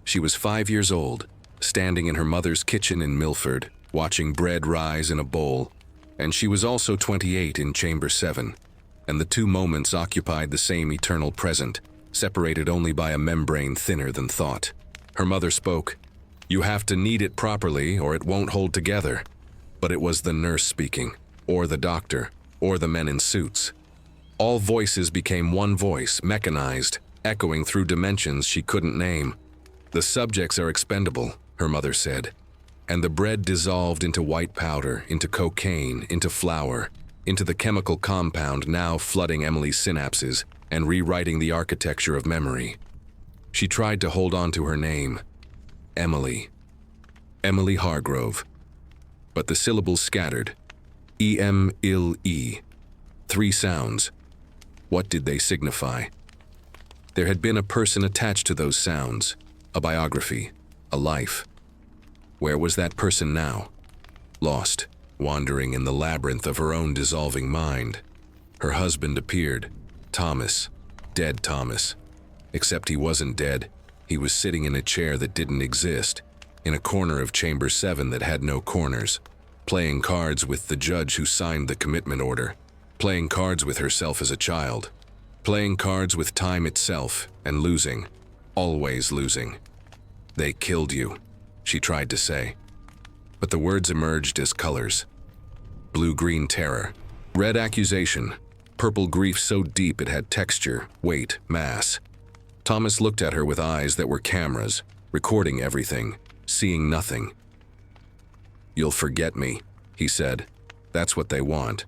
She was 5 years old, standing in her mother's kitchen in Millford, watching bread rise in a bowl, and she was also 28 in Chamber 7, and the two moments occupied the same eternal present, separated only by a membrane thinner than thought. Her mother spoke. "You have to knead it properly or it won't hold together." But it was the nurse speaking, or the doctor, or the men in suits. All voices became one voice, mechanized, echoing through dimensions she couldn't name. "The subjects are expendable," her mother said, and the bread dissolved into white powder, into cocaine, into flour, into the chemical compound now flooding Emily's synapses and rewriting the architecture of memory. She tried to hold on to her name. Emily. Emily Hargrove. But the syllables scattered. E-M-I-L-E. 3 sounds. What did they signify? There had been a person attached to those sounds, a biography, a life. Where was that person now? Lost, wandering in the labyrinth of her own dissolving mind. Her husband appeared, Thomas, dead Thomas. Except he wasn't dead. He was sitting in a chair that didn't exist, in a corner of Chamber 7 that had no corners, playing cards with the judge who signed the commitment order, playing cards with herself as a child, playing cards with time itself and losing, always losing. "They killed you," she tried to say. But the words emerged as colors. Blue-green terror, red accusation, purple grief so deep it had texture, weight, mass. Thomas looked at her with eyes that were cameras, recording everything, seeing nothing. "You'll forget me," he said. "That's what they want.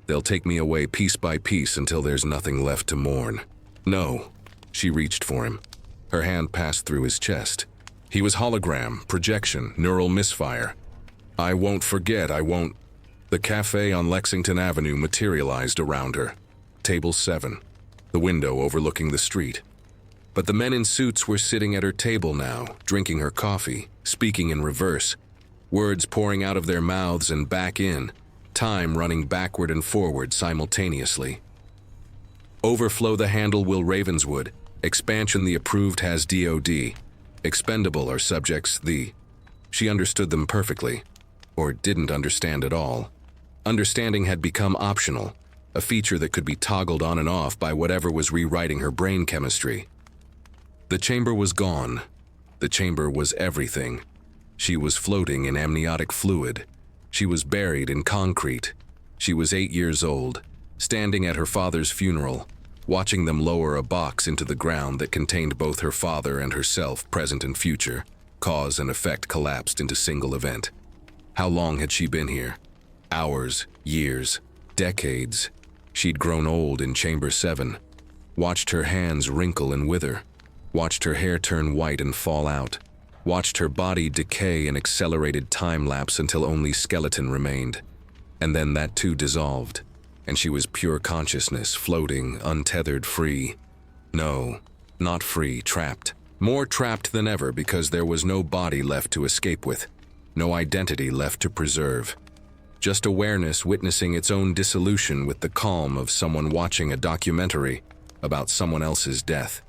They'll take me away piece by piece until there's nothing left to mourn." "No." She reached for him. Her hand passed through his chest. He was hologram, projection, neural misfire. "I won't forget, I won't." The café on Lexington Avenue materialized around her. Table 7. The window overlooking the street. But the men in suits were sitting at her table now, drinking her coffee, speaking in reverse, words pouring out of their mouths and back in, time running backward and forward simultaneously. Overflow the handle will Ravenswood, expansion the approved has DOD, expendable are subjects the. She understood them perfectly, or didn't understand at all. Understanding had become optional, a feature that could be toggled on and off by whatever was rewriting her brain chemistry. The chamber was gone. The chamber was everything. She was floating in amniotic fluid. She was buried in concrete. She was 8 years old, standing at her father's funeral, watching them lower a box into the ground that contained both her father and herself, present and future. Cause and effect collapsed into single event. How long had she been here? Hours, years, decades. She'd grown old in Chamber 7, watched her hands wrinkle and wither, watched her hair turn white and fall out, watched her body decay in accelerated time-lapse until only skeleton remained. And then that too dissolved, and she was pure consciousness, floating, untethered, free. No, not free, trapped. More trapped than ever because there was no body left to escape with, no identity left to preserve. Just awareness witnessing its own dissolution with the calm of someone watching a documentary about someone else's death.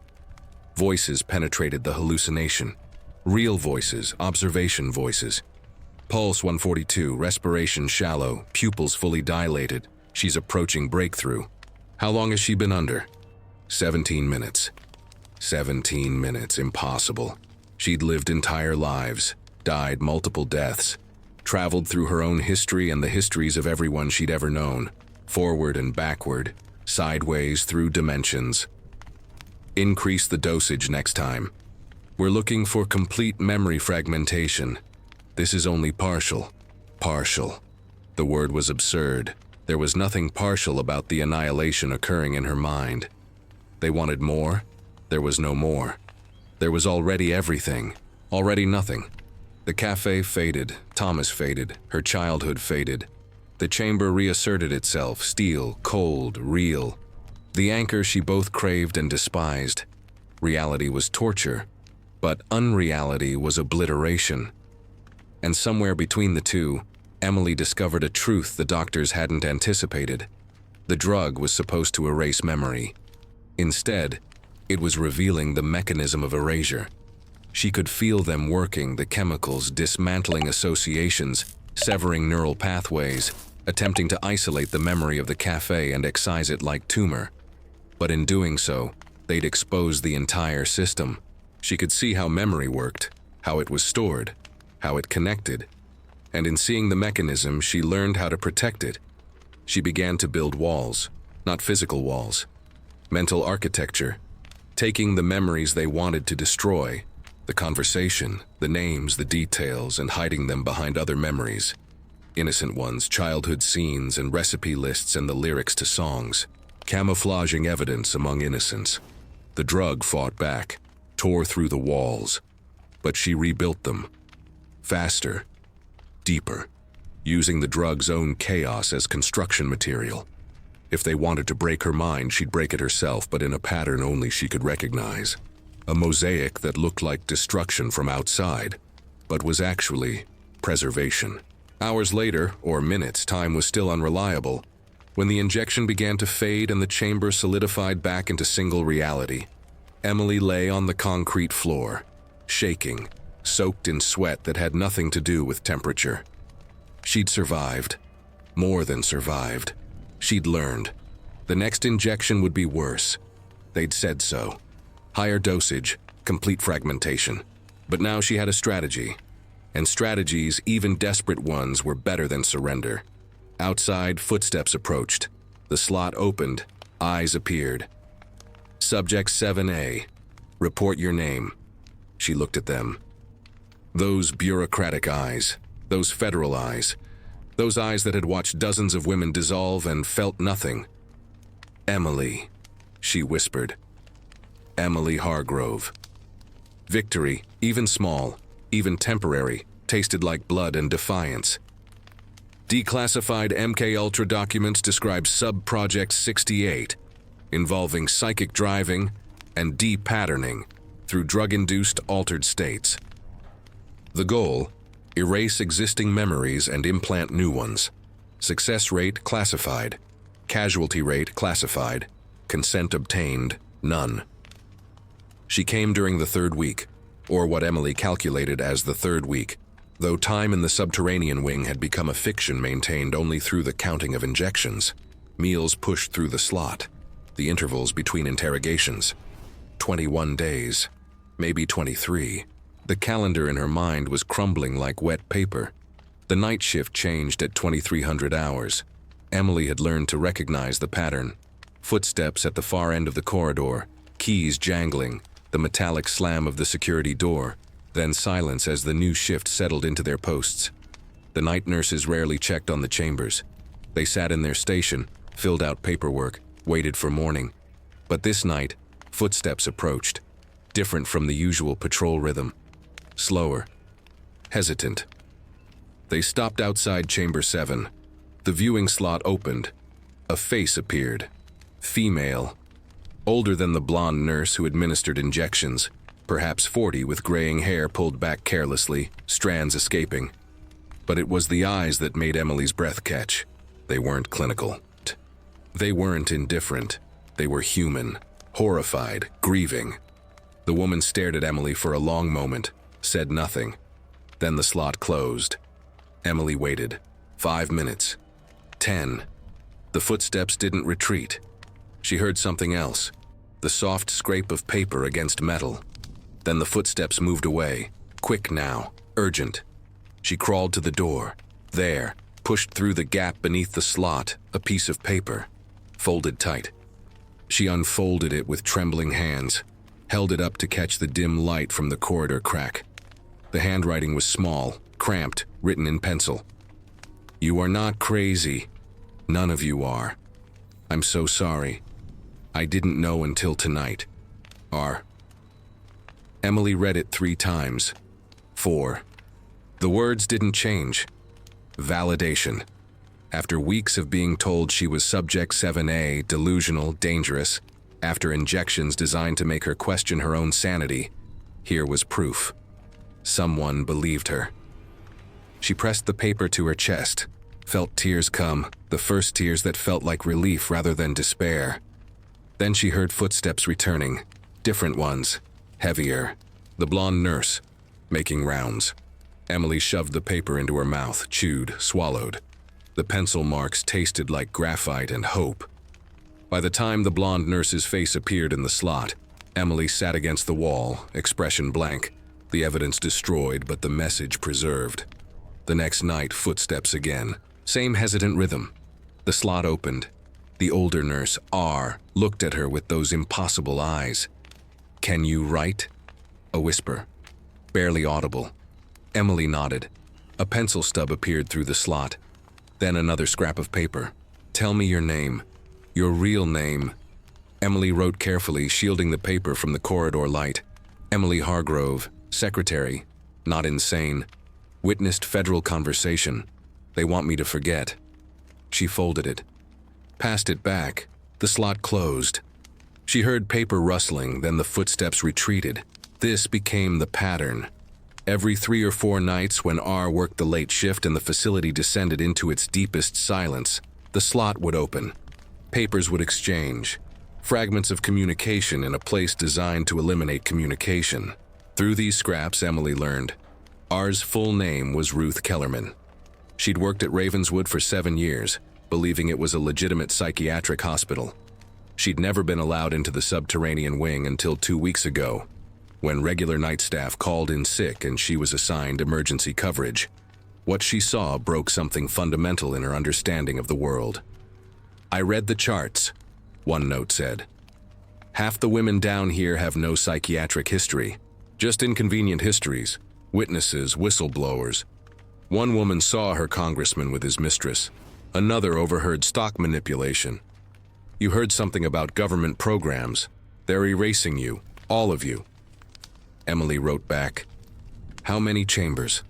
Voices penetrated the hallucination. Real voices, observation voices. Pulse 142, respiration shallow, pupils fully dilated. She's approaching breakthrough. How long has she been under? 17 minutes. 17 minutes, impossible. She'd lived entire lives, died multiple deaths, traveled through her own history and the histories of everyone she'd ever known, forward and backward, sideways through dimensions. Increase the dosage next time. We're looking for complete memory fragmentation. This is only partial. Partial. The word was absurd. There was nothing partial about the annihilation occurring in her mind. They wanted more. There was no more. There was already everything. Already nothing. The café faded. Thomas faded. Her childhood faded. The chamber reasserted itself, steel, cold, real. The anchor she both craved and despised. Reality was torture, but unreality was obliteration. And somewhere between the two, Emily discovered a truth the doctors hadn't anticipated. The drug was supposed to erase memory. Instead, it was revealing the mechanism of erasure. She could feel them working, the chemicals dismantling associations, severing neural pathways, attempting to isolate the memory of the café and excise it like tumor. But in doing so, they'd expose the entire system. She could see how memory worked, how it was stored, how it connected. And in seeing the mechanism, she learned how to protect it. She began to build walls, not physical walls, mental architecture, taking the memories they wanted to destroy, the conversation, the names, the details, and hiding them behind other memories. Innocent ones, childhood scenes and recipe lists and the lyrics to songs, camouflaging evidence among innocents. The drug fought back, tore through the walls, but she rebuilt them. Faster, deeper, using the drug's own chaos as construction material. If they wanted to break her mind, she'd break it herself, but in a pattern only she could recognize. A mosaic that looked like destruction from outside, but was actually preservation. Hours later, or minutes, time was still unreliable, when the injection began to fade and the chamber solidified back into single reality. Emily lay on the concrete floor, shaking, soaked in sweat that had nothing to do with temperature. She'd survived. More than survived. She'd learned. The next injection would be worse. They'd said so. Higher dosage, complete fragmentation. But now she had a strategy. And strategies, even desperate ones, were better than surrender. Outside, footsteps approached. The slot opened. Eyes appeared. Subject 7A. Report your name. She looked at them. Those bureaucratic eyes. Those federal eyes. Those eyes that had watched dozens of women dissolve and felt nothing. Emily, she whispered. Emily Hargrove. Victory, even small, even temporary, tasted like blood and defiance. Declassified MK Ultra documents describe Sub-Project 68, involving psychic driving and de-patterning through drug-induced altered states. The goal: erase existing memories and implant new ones. Success rate classified. Casualty rate classified. Consent obtained none. She came during the third week, or what Emily calculated as the third week, though time in the subterranean wing had become a fiction maintained only through the counting of injections. Meals pushed through the slot. The intervals between interrogations. 21 days. Maybe 23. The calendar in her mind was crumbling like wet paper. The night shift changed at 2300 hours. Emily had learned to recognize the pattern. Footsteps at the far end of the corridor, keys jangling, the metallic slam of the security door, then silence as the new shift settled into their posts. The night nurses rarely checked on the chambers. They sat in their station, filled out paperwork, waited for morning. But this night, footsteps approached, different from the usual patrol rhythm. Slower. Hesitant. They stopped outside Chamber 7. The viewing slot opened. A face appeared. Female. Older than the blonde nurse who administered injections. Perhaps 40 with graying hair pulled back carelessly, strands escaping. But it was the eyes that made Emily's breath catch. They weren't clinical. They weren't indifferent. They were human. Horrified. Grieving. The woman stared at Emily for a long moment. Said nothing. Then the slot closed. Emily waited. 5 minutes. 10. The footsteps didn't retreat. She heard something else. The soft scrape of paper against metal. Then the footsteps moved away. Quick now. Urgent. She crawled to the door. There, pushed through the gap beneath the slot, a piece of paper. Folded tight. She unfolded it with trembling hands. Held it up to catch the dim light from the corridor crack. The handwriting was small, cramped, written in pencil. You are not crazy. None of you are. I'm so sorry. I didn't know until tonight. R. Emily read it 3 times. 4. The words didn't change. Validation. After weeks of being told she was subject 7A, delusional, dangerous, after injections designed to make her question her own sanity, here was proof. Someone believed her. She pressed the paper to her chest, felt tears come, the first tears that felt like relief rather than despair. Then she heard footsteps returning, different ones, heavier. The blonde nurse, making rounds. Emily shoved the paper into her mouth, chewed, swallowed. The pencil marks tasted like graphite and hope. By the time the blonde nurse's face appeared in the slot, Emily sat against the wall, expression blank, the evidence destroyed but the message preserved. The next night, footsteps again. Same hesitant rhythm. The slot opened. The older nurse, R, looked at her with those impossible eyes. "Can you write?" A whisper. Barely audible. Emily nodded. A pencil stub appeared through the slot. Then another scrap of paper. "Tell me your name. Your real name." Emily wrote carefully, shielding the paper from the corridor light. Emily Hargrove, secretary, not insane. Witnessed federal conversation. They want me to forget. She folded it. Passed it back. The slot closed. She heard paper rustling, then the footsteps retreated. This became the pattern. Every 3 or 4 nights when R worked the late shift and the facility descended into its deepest silence, the slot would open. Papers would exchange. Fragments of communication in a place designed to eliminate communication. Through these scraps, Emily learned. R's full name was Ruth Kellerman. She'd worked at Ravenswood for 7 years, believing it was a legitimate psychiatric hospital. She'd never been allowed into the subterranean wing until 2 weeks ago, when regular night staff called in sick and she was assigned emergency coverage. What she saw broke something fundamental in her understanding of the world. "I read the charts," one note said. "Half the women down here have no psychiatric history, just inconvenient histories, witnesses, whistleblowers. One woman saw her congressman with his mistress. Another overheard stock manipulation. You heard something about government programs. They're erasing you, all of you." Emily wrote back, "How many chambers?"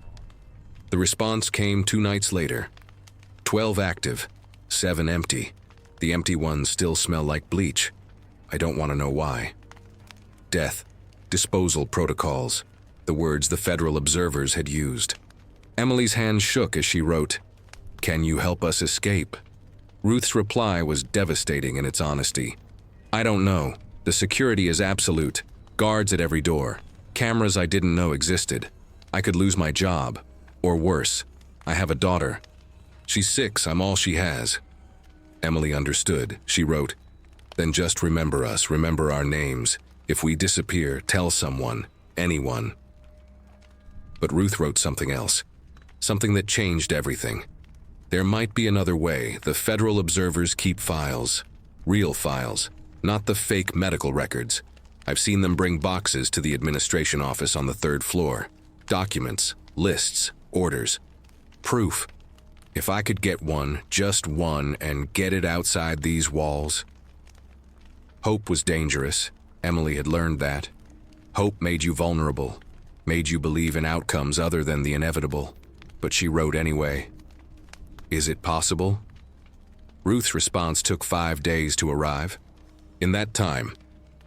The response came 2 nights later. 12 active, 7 empty. The empty ones still smell like bleach. I don't want to know why. Death, disposal protocols, the words the federal observers had used. Emily's hand shook as she wrote, "Can you help us escape?" Ruth's reply was devastating in its honesty. "I don't know. The security is absolute. Guards at every door. Cameras I didn't know existed. I could lose my job. Or worse, I have a daughter. She's 6, I'm all she has." Emily understood. She wrote, "Then just remember us, remember our names. If we disappear, tell someone, anyone." But Ruth wrote something else. Something that changed everything. There might be another way. The federal observers keep files. Real files. Not the fake medical records. I've seen them bring boxes to the administration office on the 3rd floor. Documents, lists, orders. Proof. If I could get one, just one, and get it outside these walls. Hope was dangerous. Emily had learned that. Hope made you vulnerable. Made you believe in outcomes other than the inevitable. But she wrote anyway. "Is it possible?" Ruth's response took 5 days to arrive. In that time,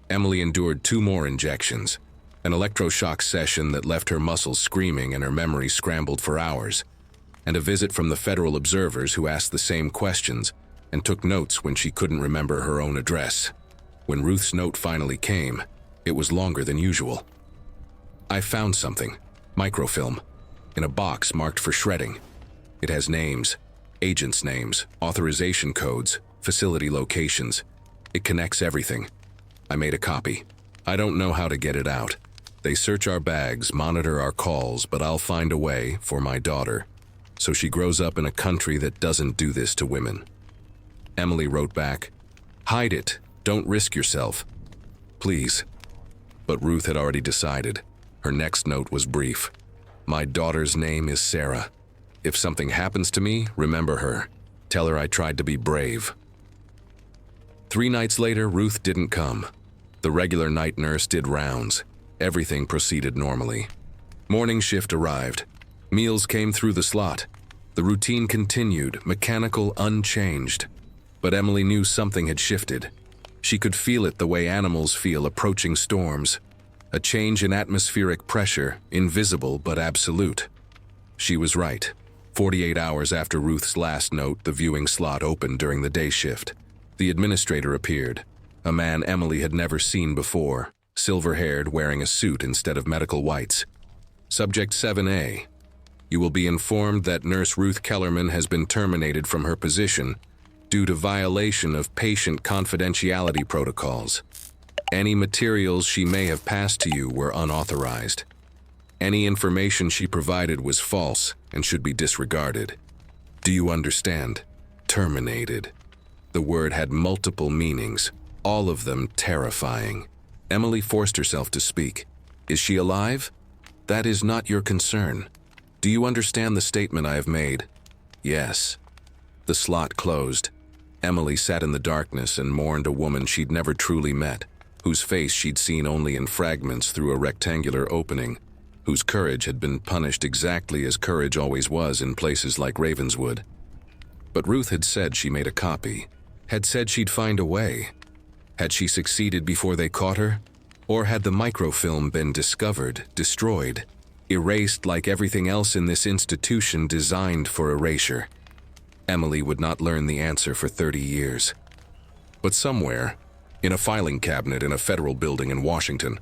Emily endured 2 more injections, an electroshock session that left her muscles screaming and her memory scrambled for hours, and a visit from the federal observers who asked the same questions and took notes when she couldn't remember her own address. When Ruth's note finally came, it was longer than usual. "I found something, microfilm, in a box marked for shredding. It has names, agents' names, authorization codes, facility locations. It connects everything. I made a copy. I don't know how to get it out. They search our bags, monitor our calls, but I'll find a way for my daughter, so she grows up in a country that doesn't do this to women." Emily wrote back, "Hide it. Don't risk yourself. Please." But Ruth had already decided. Her next note was brief. "My daughter's name is Sarah. If something happens to me, remember her. Tell her I tried to be brave." 3 nights later, Ruth didn't come. The regular night nurse did rounds. Everything proceeded normally. Morning shift arrived. Meals came through the slot. The routine continued, mechanical, unchanged. But Emily knew something had shifted. She could feel it the way animals feel approaching storms. A change in atmospheric pressure, invisible but absolute. She was right. 48 hours after Ruth's last note, the viewing slot opened during the day shift. The administrator appeared, a man Emily had never seen before, silver-haired, wearing a suit instead of medical whites. Subject 7A. You will be informed that Nurse Ruth Kellerman has been terminated from her position due to violation of patient confidentiality protocols. Any materials she may have passed to you were unauthorized. Any information she provided was false and should be disregarded. Do you understand? Terminated. The word had multiple meanings, all of them terrifying. Emily forced herself to speak. Is she alive? That is not your concern. Do you understand the statement I have made? Yes. The slot closed. Emily sat in the darkness and mourned a woman she'd never truly met, whose face she'd seen only in fragments through a rectangular opening, whose courage had been punished exactly as courage always was in places like Ravenswood. But Ruth had said she made a copy, had said she'd find a way. Had she succeeded before they caught her? Or had the microfilm been discovered, destroyed, erased like everything else in this institution designed for erasure? Emily would not learn the answer for 30 years. But somewhere, in a filing cabinet in a federal building in Washington,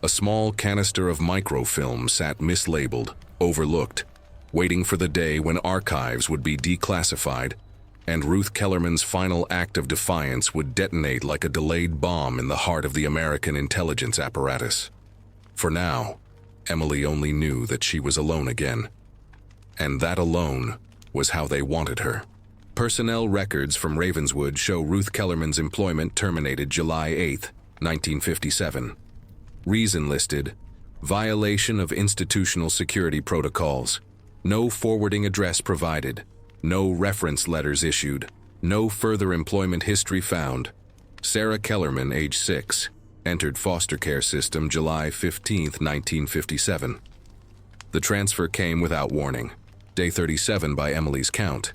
a small canister of microfilm sat mislabeled, overlooked, waiting for the day when archives would be declassified and Ruth Kellerman's final act of defiance would detonate like a delayed bomb in the heart of the American intelligence apparatus. For now, Emily only knew that she was alone again. And that alone was how they wanted her. Personnel records from Ravenswood show Ruth Kellerman's employment terminated July 8, 1957. Reason listed: violation of institutional security protocols. No forwarding address provided. No reference letters issued. No further employment history found. Sarah Kellerman, age 6, entered foster care system July 15, 1957. The transfer came without warning. Day 37 by Emily's count,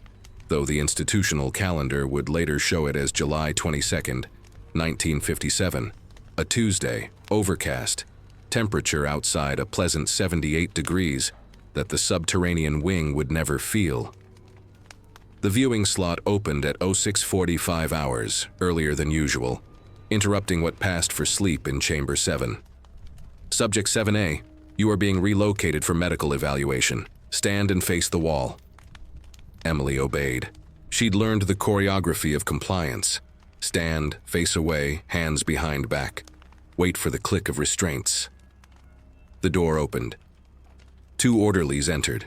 though the institutional calendar would later show it as July 22, 1957. A Tuesday, overcast, temperature outside a pleasant 78 degrees that the subterranean wing would never feel. The viewing slot opened at 06:45 hours, earlier than usual, interrupting what passed for sleep in Chamber 7. Subject 7A, you are being relocated for medical evaluation. Stand and face the wall. Emily obeyed. She'd learned the choreography of compliance. Stand, face away, hands behind back. Wait for the click of restraints. The door opened. 2 orderlies entered.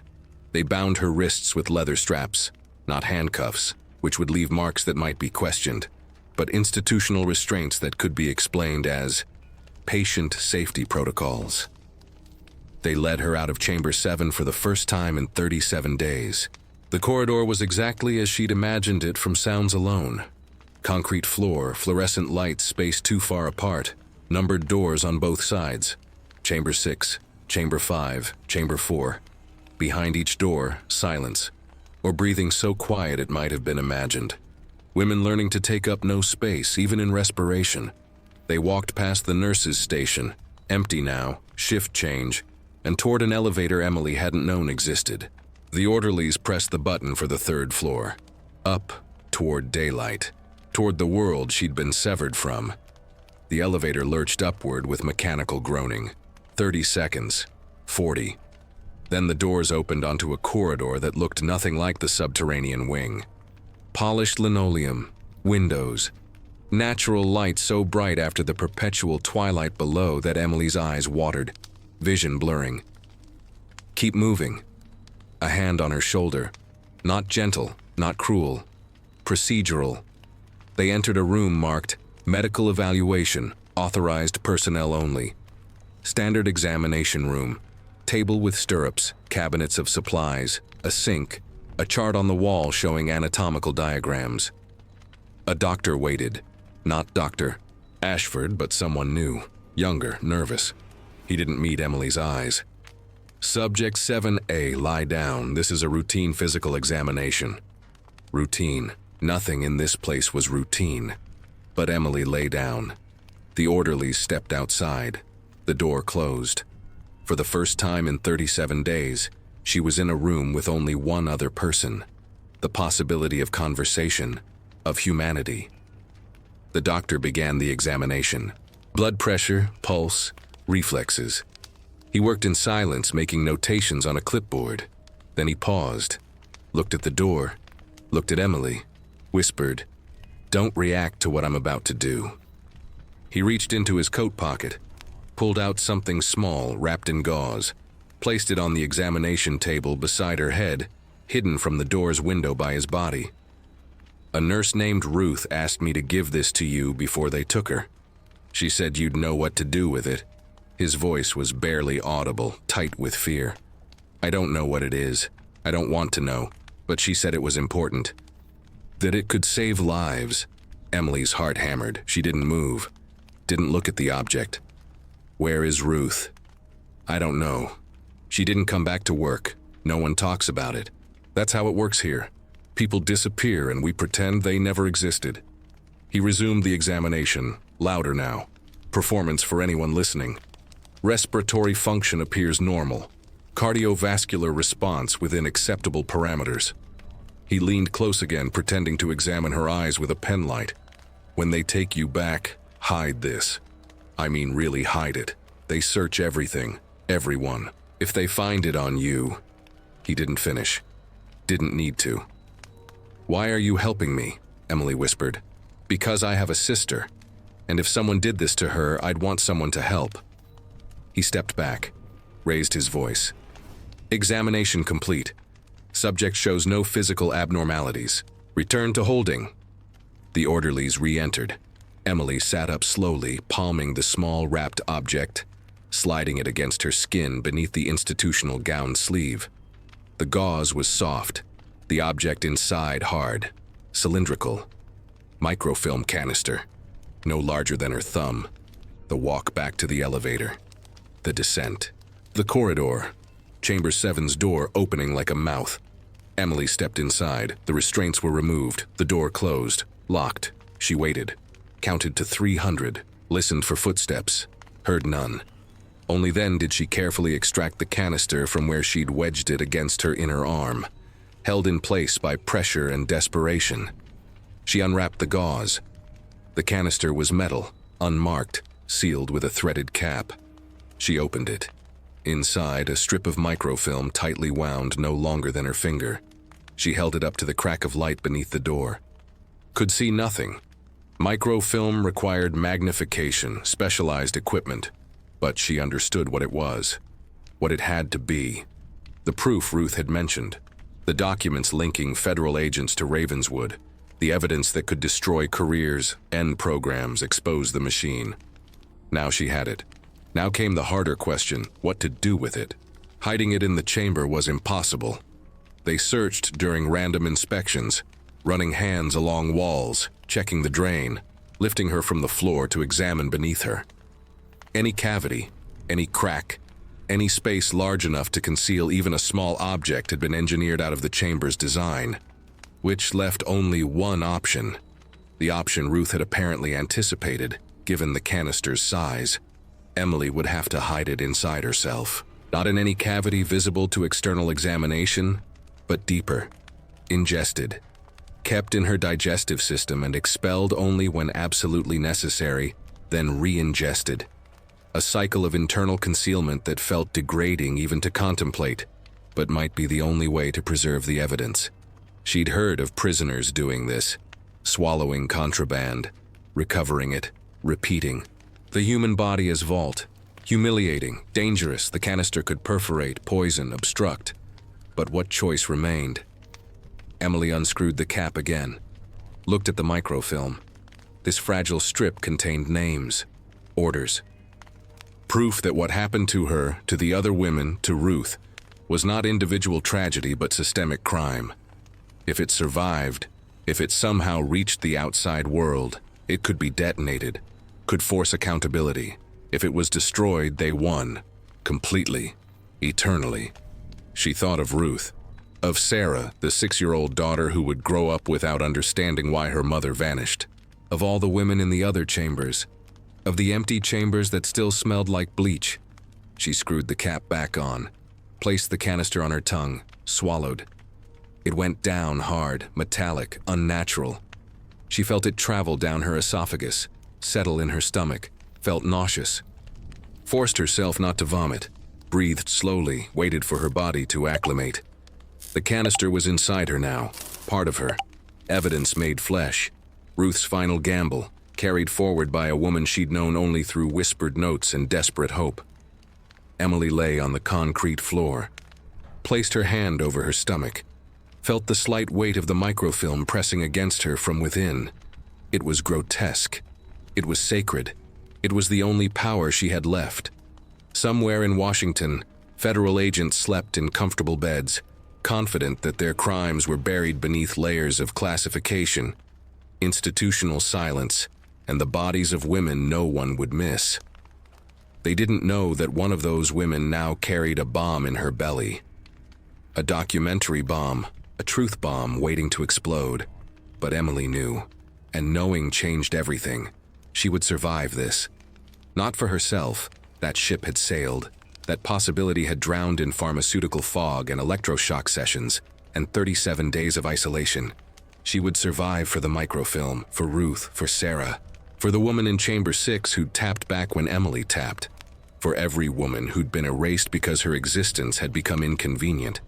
They bound her wrists with leather straps, not handcuffs, which would leave marks that might be questioned, but institutional restraints that could be explained as patient safety protocols. They led her out of Chamber 7 for the first time in 37 days. The corridor was exactly as she'd imagined it from sounds alone. Concrete floor, fluorescent lights spaced too far apart, numbered doors on both sides. Chamber 6, Chamber 5, Chamber 4. Behind each door, silence, or breathing so quiet it might have been imagined. Women learning to take up no space, even in respiration. They walked past the nurse's station, empty now, shift change, and toward an elevator Emily hadn't known existed. The orderlies pressed the button for the 3rd floor. Up, toward daylight, toward the world she'd been severed from. The elevator lurched upward with mechanical groaning. 30 seconds. 40. Then the doors opened onto a corridor that looked nothing like the subterranean wing. Polished linoleum, windows, natural light so bright after the perpetual twilight below that Emily's eyes watered, vision blurring. Keep moving. A hand on her shoulder. Not gentle, not cruel. Procedural. They entered a room marked Medical Evaluation, Authorized Personnel Only. Standard examination room. Table with stirrups, cabinets of supplies, a sink, a chart on the wall showing anatomical diagrams. A doctor waited. Not Dr. Ashford, but someone new. Younger, nervous. He didn't meet Emily's eyes. Subject 7A, lie down. This is a routine physical examination. Routine. Nothing in this place was routine. But Emily lay down. The orderlies stepped outside. The door closed. For the first time in 37 days, She was in a room with only one other person. The possibility of conversation, of humanity. The doctor began the examination. Blood pressure, pulse, reflexes. He worked in silence, making notations on a clipboard. Then he paused, looked at the door, looked at Emily, whispered, "Don't react to what I'm about to do." He reached into his coat pocket, pulled out something small wrapped in gauze, placed it on the examination table beside her head, hidden from the door's window by his body. "A nurse named Ruth asked me to give this to you before they took her. She said you'd know what to do with it." His voice was barely audible, tight with fear. "I don't know what it is. I don't want to know, but she said it was important. That it could save lives." Emily's heart hammered. She didn't move, didn't look at the object. "Where is Ruth?" "I don't know. She didn't come back to work. No one talks about it. That's how it works here. People disappear and we pretend they never existed." He resumed the examination, louder now. Performance for anyone listening. Respiratory function appears normal. Cardiovascular response within acceptable parameters. He leaned close again, pretending to examine her eyes with a penlight. "When they take you back, hide this. I mean, really hide it. They search everything, everyone. If they find it on you..." He didn't finish. Didn't need to. "Why are you helping me?" Emily whispered. "Because I have a sister, and if someone did this to her, I'd want someone to help." He stepped back, raised his voice. "Examination complete. Subject shows no physical abnormalities. Return to holding." The orderlies re-entered. Emily sat up slowly, palming the small wrapped object, sliding it against her skin beneath the institutional gown sleeve. The gauze was soft, the object inside hard, cylindrical. Microfilm canister, no larger than her thumb. The walk back to the elevator. The descent. The corridor. Chamber 7's door opening like a mouth. Emily stepped inside. The restraints were removed. The door closed. Locked. She waited. Counted to 300. Listened for footsteps. Heard none. Only then did she carefully extract the canister from where she'd wedged it against her inner arm, held in place by pressure and desperation. She unwrapped the gauze. The canister was metal, unmarked, sealed with a threaded cap. She opened it. Inside, a strip of microfilm tightly wound no longer than her finger. She held it up to the crack of light beneath the door. Could see nothing. Microfilm required magnification, specialized equipment. But she understood what it was, what it had to be. The proof Ruth had mentioned, the documents linking federal agents to Ravenswood, the evidence that could destroy careers, end programs, expose the machine. Now she had it. Now came the harder question, what to do with it. Hiding it in the chamber was impossible. They searched during random inspections, running hands along walls, checking the drain, lifting her from the floor to examine beneath her. Any cavity, any crack, any space large enough to conceal even a small object had been engineered out of the chamber's design, which left only one option. The option Ruth had apparently anticipated, given the canister's size. Emily would have to hide it inside herself. Not in any cavity visible to external examination, but deeper, ingested, kept in her digestive system and expelled only when absolutely necessary, then re-ingested. A cycle of internal concealment that felt degrading even to contemplate, but might be the only way to preserve the evidence. She'd heard of prisoners doing this, swallowing contraband, recovering it, repeating. The human body as vault. Humiliating, dangerous, the canister could perforate, poison, obstruct. But what choice remained? Emily unscrewed the cap again, looked at the microfilm. This fragile strip contained names, orders. Proof that what happened to her, to the other women, to Ruth, was not individual tragedy but systemic crime. If it survived, if it somehow reached the outside world, it could be detonated, could force accountability. If it was destroyed, they won. Completely. Eternally. She thought of Ruth. Of Sarah, the 6-year-old daughter who would grow up without understanding why her mother vanished. Of all the women in the other chambers. Of the empty chambers that still smelled like bleach. She screwed the cap back on. placed the canister on her tongue, swallowed. It went down hard, metallic, unnatural. She felt it travel down her esophagus, settle in her stomach, felt nauseous. Forced herself not to vomit, breathed slowly, waited for her body to acclimate. The canister was inside her now, part of her. Evidence made flesh. Ruth's final gamble, carried forward by a woman she'd known only through whispered notes and desperate hope. Emily lay on the concrete floor, placed her hand over her stomach, felt the slight weight of the microfilm pressing against her from within. It was grotesque. It was sacred. It was the only power she had left. Somewhere in Washington, federal agents slept in comfortable beds, confident that their crimes were buried beneath layers of classification, institutional silence, and the bodies of women no one would miss. They didn't know that one of those women now carried a bomb in her belly. A documentary bomb, a truth bomb waiting to explode. But Emily knew, and knowing changed everything. She would survive this. Not for herself. That ship had sailed. That possibility had drowned in pharmaceutical fog and electroshock sessions, and 37 days of isolation. She would survive for the microfilm, for Ruth, for Sarah, for the woman in Chamber 6 who'd tapped back when Emily tapped, for every woman who'd been erased because her existence had become inconvenient.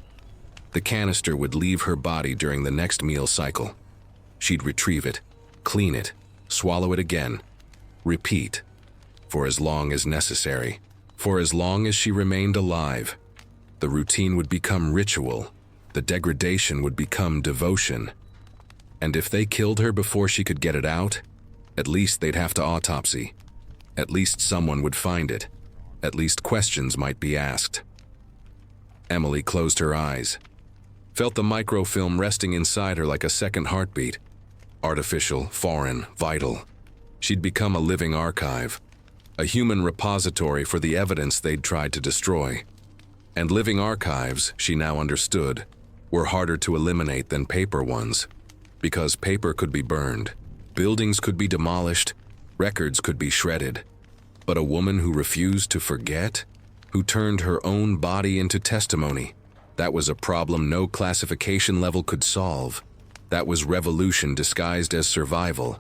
The canister would leave her body during the next meal cycle. She'd retrieve it, clean it, swallow it again, repeat, for as long as necessary, for as long as she remained alive. The routine would become ritual, the degradation would become devotion. And if they killed her before she could get it out, at least they'd have to autopsy. At least someone would find it. At least questions might be asked. Emily closed her eyes, felt the microfilm resting inside her like a second heartbeat. Artificial, foreign, vital. She'd become a living archive, a human repository for the evidence they'd tried to destroy. And living archives, she now understood, were harder to eliminate than paper ones. Because paper could be burned, buildings could be demolished, records could be shredded. But a woman who refused to forget, who turned her own body into testimony, that was a problem no classification level could solve. That was revolution disguised as survival.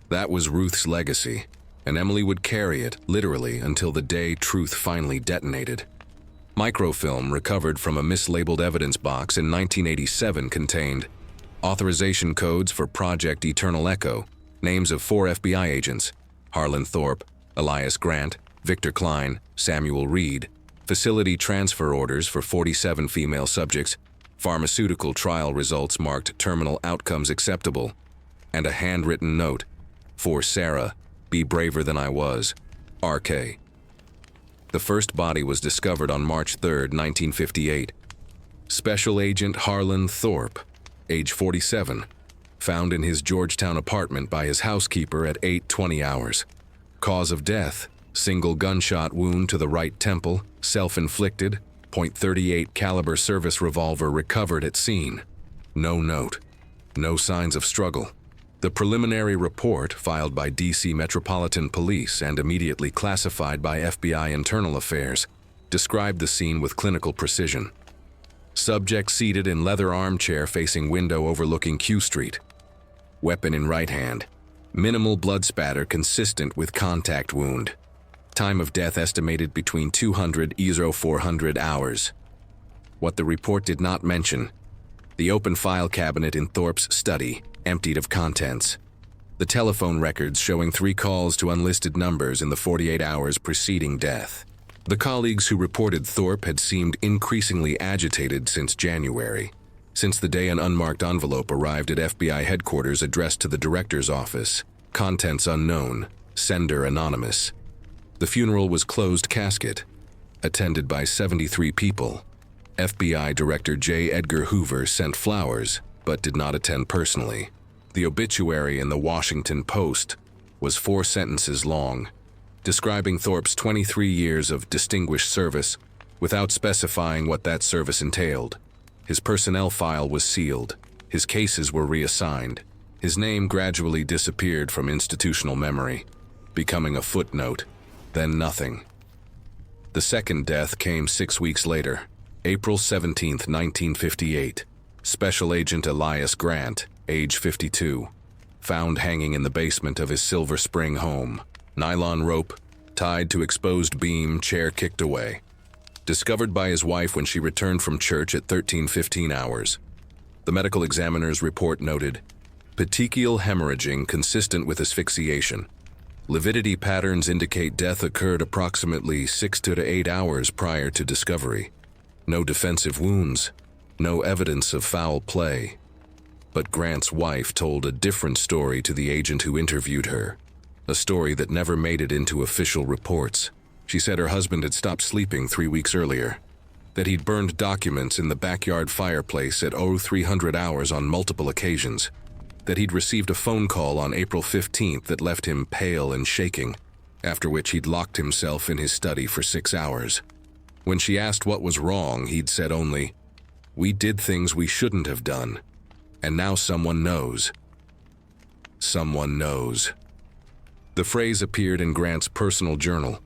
That was Ruth's legacy, and Emily would carry it, literally, until the day truth finally detonated. Microfilm recovered from a mislabeled evidence box in 1987 contained authorization codes for Project Eternal Echo, names of 4 FBI agents, Harlan Thorpe, Elias Grant, Victor Klein, Samuel Reed, facility transfer orders for 47 female subjects, pharmaceutical trial results marked terminal outcomes acceptable, and a handwritten note, "For Sarah, be braver than I was, RK." The first body was discovered on March 3, 1958. Special Agent Harlan Thorpe, age 47, found in his Georgetown apartment by his housekeeper at 8:20 hours. Cause of death, single gunshot wound to the right temple, self-inflicted, .38 caliber service revolver recovered at scene. No note, no signs of struggle. The preliminary report, filed by D.C. Metropolitan Police and immediately classified by FBI Internal Affairs, described the scene with clinical precision. Subject seated in leather armchair facing window overlooking Q Street. Weapon in right hand. Minimal blood spatter consistent with contact wound. Time of death estimated between 200–400 hours. What the report did not mention: the open file cabinet in Thorpe's study, emptied of contents. The telephone records showing 3 calls to unlisted numbers in the 48 hours preceding death. The colleagues who reported Thorpe had seemed increasingly agitated since January, since the day an unmarked envelope arrived at FBI headquarters addressed to the director's office, contents unknown, sender anonymous. The funeral was closed casket, attended by 73 people. FBI Director J. Edgar Hoover sent flowers, but did not attend personally. The obituary in the Washington Post was 4 sentences long, describing Thorpe's 23 years of distinguished service without specifying what that service entailed. His personnel file was sealed. His cases were reassigned. His name gradually disappeared from institutional memory, becoming a footnote, then nothing. The second death came 6 weeks later. April 17, 1958. Special Agent Elias Grant, age 52. Found hanging in the basement of his Silver Spring home. Nylon rope, tied to exposed beam, chair kicked away. Discovered by his wife when she returned from church at 13:15 hours. The medical examiner's report noted, petechial hemorrhaging consistent with asphyxiation. Lividity patterns indicate death occurred approximately 6 to 8 hours prior to discovery. No defensive wounds, no evidence of foul play. But Grant's wife told a different story to the agent who interviewed her, a story that never made it into official reports. She said her husband had stopped sleeping 3 weeks earlier, that he'd burned documents in the backyard fireplace at 0300 hours on multiple occasions, that he'd received a phone call on April 15th that left him pale and shaking, after which he'd locked himself in his study for 6 hours. When she asked what was wrong, he'd said only, "We did things we shouldn't have done, and now someone knows." Someone knows. The phrase appeared in Grant's personal journal,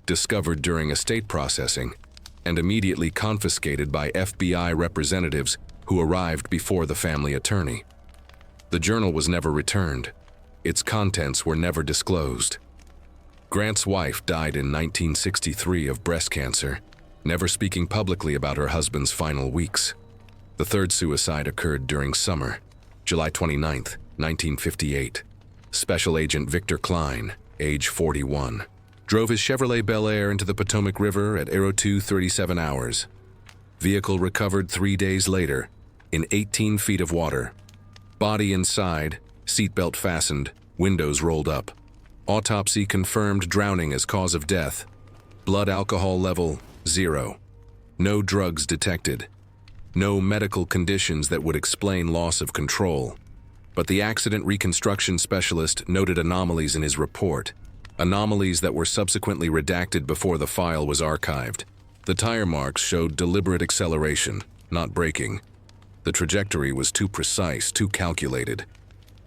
discovered during estate processing, and immediately confiscated by FBI representatives who arrived before the family attorney. The journal was never returned. Its contents were never disclosed. Grant's wife died in 1963 of breast cancer, never speaking publicly about her husband's final weeks. The third suicide occurred during summer, July 29, 1958. Special Agent Victor Klein, age 41, drove his Chevrolet Bel Air into the Potomac River at 02:37 hours. Vehicle recovered 3 days later, in 18 feet of water. Body inside, seatbelt fastened, windows rolled up. Autopsy confirmed drowning as cause of death. Blood alcohol level, 0. No drugs detected. No medical conditions that would explain loss of control. But the accident reconstruction specialist noted anomalies in his report, anomalies that were subsequently redacted before the file was archived. The tire marks showed deliberate acceleration, not braking. The trajectory was too precise, too calculated.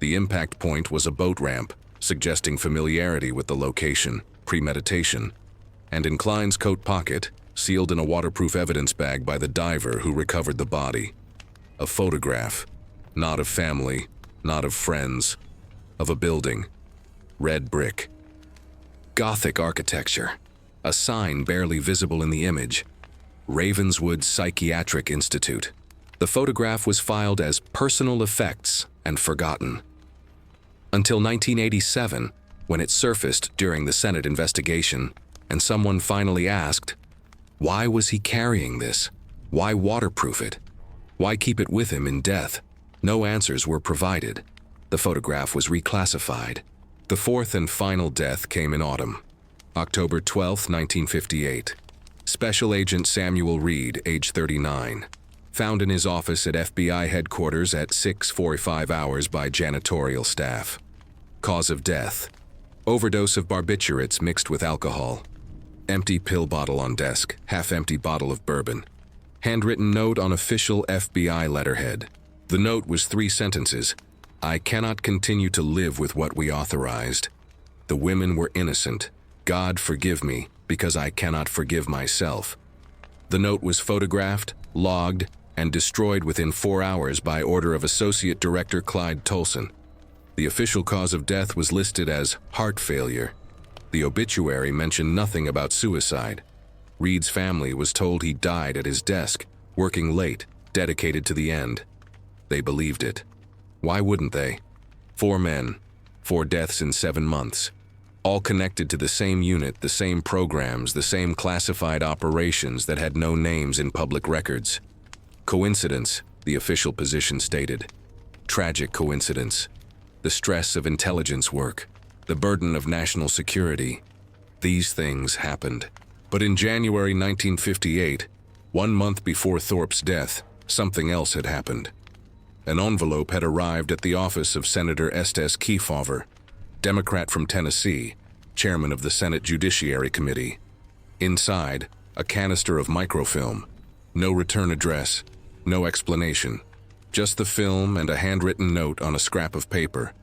The impact point was a boat ramp, suggesting familiarity with the location, premeditation. And in Klein's coat pocket, sealed in a waterproof evidence bag by the diver who recovered the body, a photograph, not of family, not of friends, of a building, red brick. Gothic architecture, a sign barely visible in the image, Ravenswood Psychiatric Institute. The photograph was filed as personal effects and forgotten. Until 1987, when it surfaced during the Senate investigation, and someone finally asked, why was he carrying this? Why waterproof it? Why keep it with him in death? No answers were provided. The photograph was reclassified. The fourth and final death came in autumn, October 12, 1958. Special Agent Samuel Reed, age 39, found in his office at FBI headquarters at 6:45 hours by janitorial staff. Cause of death: overdose of barbiturates mixed with alcohol. Empty pill bottle on desk, half-empty bottle of bourbon. Handwritten note on official FBI letterhead. The note was 3 sentences. I cannot continue to live with what we authorized. The women were innocent. God forgive me, because I cannot forgive myself. The note was photographed, logged, and destroyed within 4 hours by order of Associate Director Clyde Tolson. The official cause of death was listed as heart failure. The obituary mentioned nothing about suicide. Reed's family was told he died at his desk, working late, dedicated to the end. They believed it. Why wouldn't they? 4 men, 4 deaths in 7 months, all connected to the same unit, the same programs, the same classified operations that had no names in public records. Coincidence, the official position stated. Tragic coincidence. The stress of intelligence work, the burden of national security. These things happened. But in January 1958, 1 month before Thorpe's death, something else had happened. An envelope had arrived at the office of Senator Estes Kefauver, Democrat from Tennessee, chairman of the Senate Judiciary Committee. Inside, a canister of microfilm. No return address, no explanation. Just the film and a handwritten note on a scrap of paper.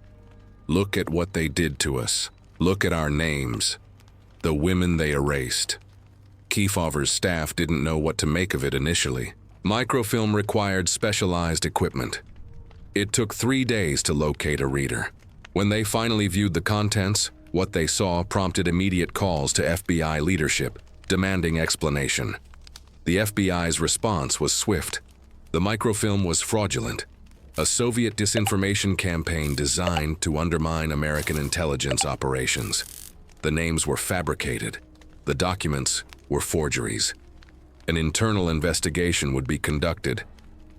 Look at what they did to us. Look at our names. The women they erased. Kefauver's staff didn't know what to make of it initially. Microfilm required specialized equipment. It took 3 days to locate a reader. When they finally viewed the contents, what they saw prompted immediate calls to FBI leadership, demanding explanation. The FBI's response was swift. The microfilm was fraudulent, a Soviet disinformation campaign designed to undermine American intelligence operations. The names were fabricated. The documents were forgeries. An internal investigation would be conducted,